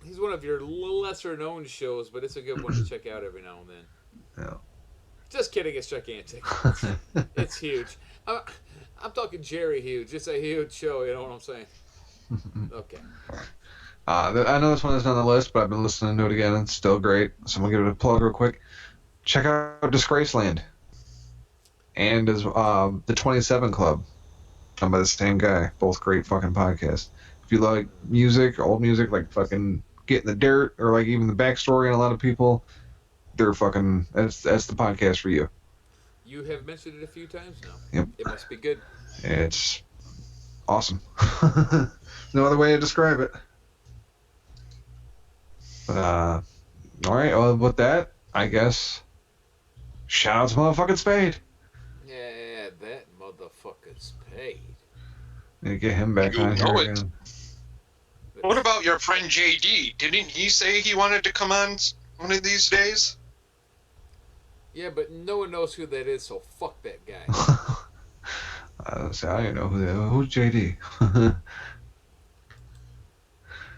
He's one of your lesser known shows, but it's a good one to check out every now and then. Yeah. Just kidding, it's gigantic. It's huge. I'm talking Jerry huge. It's a huge show, you know what I'm saying? Okay. I know this one isn't on the list, but I've been listening to it again. It's still great. So I'm going to give it a plug real quick. Check out Disgraceland. And the 27 Club. Done by the same guy. Both great fucking podcasts. If you like music, old music, like fucking Get in the Dirt, or like even the backstory on a lot of people, they're fucking, that's the podcast for you. You have mentioned it a few times now. Yep. It must be good. It's awesome. No other way to describe it. But, all right, well, with that, I guess. Shout out to motherfucking Spade. Yeah, that motherfucker's paid. Need to get him back You on know here it. again. What about your friend JD? Didn't he say he wanted to come on one of these days? Yeah, but no one knows who that is, so fuck that guy. I don't know who's JD.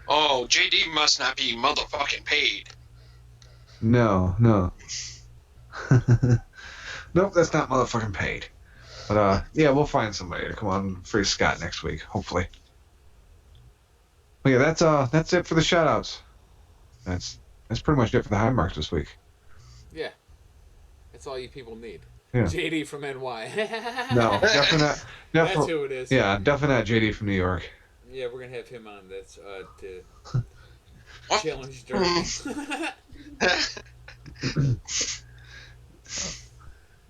Oh, JD must not be motherfucking paid. No. Nope, that's not motherfucking paid. But yeah, we'll find somebody to come on Free Scott next week, hopefully. But yeah, that's it for the shoutouts. That's pretty much it for the high marks this week. Yeah. That's all you people need. Yeah. JD from NY. No, definitely not. That's who it is. Yeah, definitely not JD from New York. Yeah, we're gonna have him on. That's to What? challenge Dirk.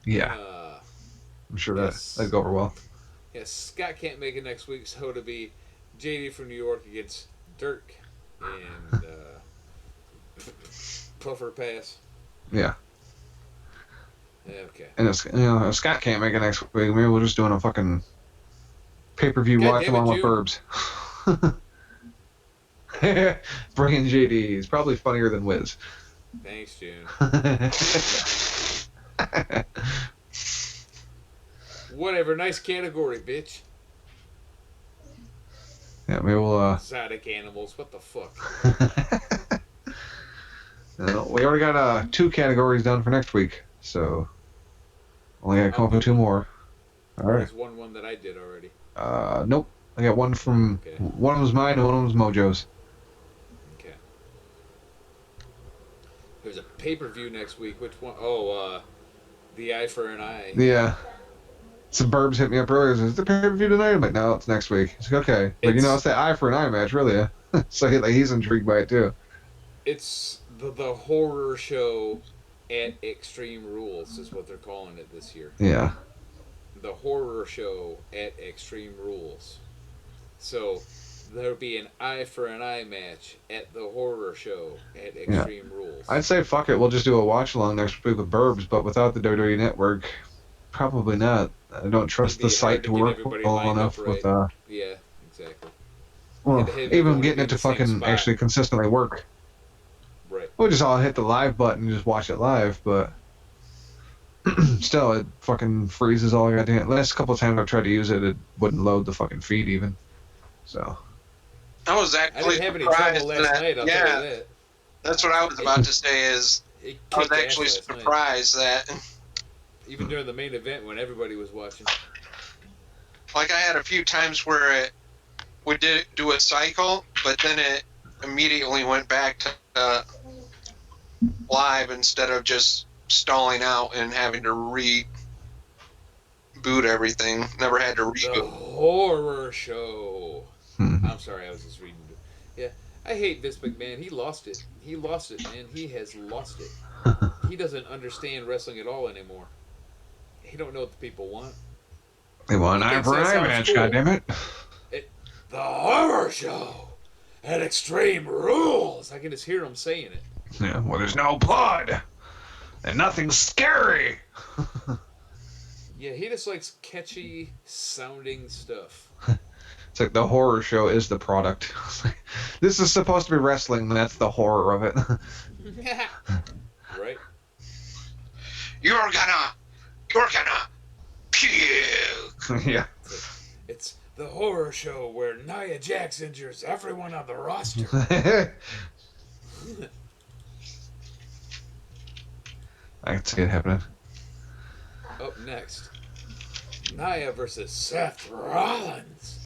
Yeah, I'm sure that'd go over well. Yes, Scott can't make it next week, so it'll be JD from New York against Dirk and Puffer Pass. Yeah. Okay. And if Scott can't make it next week, maybe we'll just doing a fucking pay-per-view God watch damn it, along with June. Burbs. Bring in JD. He's probably funnier than Whiz. Thanks, June. Whatever, nice category, bitch. Yeah, maybe we'll Exotic animals, what the fuck? we already got 2 categories done for next week, so only gotta come up with 2 more. All right. There's one that I did already. Nope. I got one from Okay. one was mine and one was Mojo's. Okay. There's a pay-per-view next week. Which one? Oh, the Eye for an Eye. Yeah. Some Burbs hit me up earlier. Is the pay-per-view tonight? I'm like, no, it's next week. He's like, okay. Like, it's that eye for an eye match, really. Yeah? So he's intrigued by it, too. It's the horror show at Extreme Rules is what they're calling it this year. Yeah. The horror show at Extreme Rules. So there'll be an eye for an eye match at the horror show at Extreme Rules. I'd say fuck it. We'll just do a watch-along next week with Burbs, but without the WWE Network, probably not. I don't trust the site to work well enough with... Yeah, exactly. Well, even getting it to the same fucking spot. actually consistently work. Right. We'll just all hit the live button and just watch it live, but still, it fucking freezes all goddamn. Last couple of times I've tried to use it, it wouldn't load the fucking feed even. So. I was I actually didn't have any surprised trouble last that, night, I'll yeah, tell you that. that's what I was about to say is It I was kicked ass actually last night. surprised that, Even during the main event when everybody was watching. like, I had a few times where it would do a cycle, but then it immediately went back to live instead of just stalling out and having to reboot everything. Never had to The reboot. horror show. Mhm. I'm sorry, I was just reading. Yeah, I hate Vince McMahon. He lost it. He lost it, man. He has lost it. He doesn't understand wrestling at all anymore. He don't know what the people want. They want an He eye thinks for an that eye sounds match, cool. goddammit. The horror show at Extreme Rules. I can just hear him saying it. Yeah, well, there's no blood. And nothing's scary. Yeah, he just likes catchy sounding stuff. It's like the horror show is the product. This is supposed to be wrestling, that's the horror of it. Right? You're gonna puke. Yeah. It's the horror show where Nia Jax injures everyone on the roster. I can see it happening. Up next, Nia versus Seth Rollins.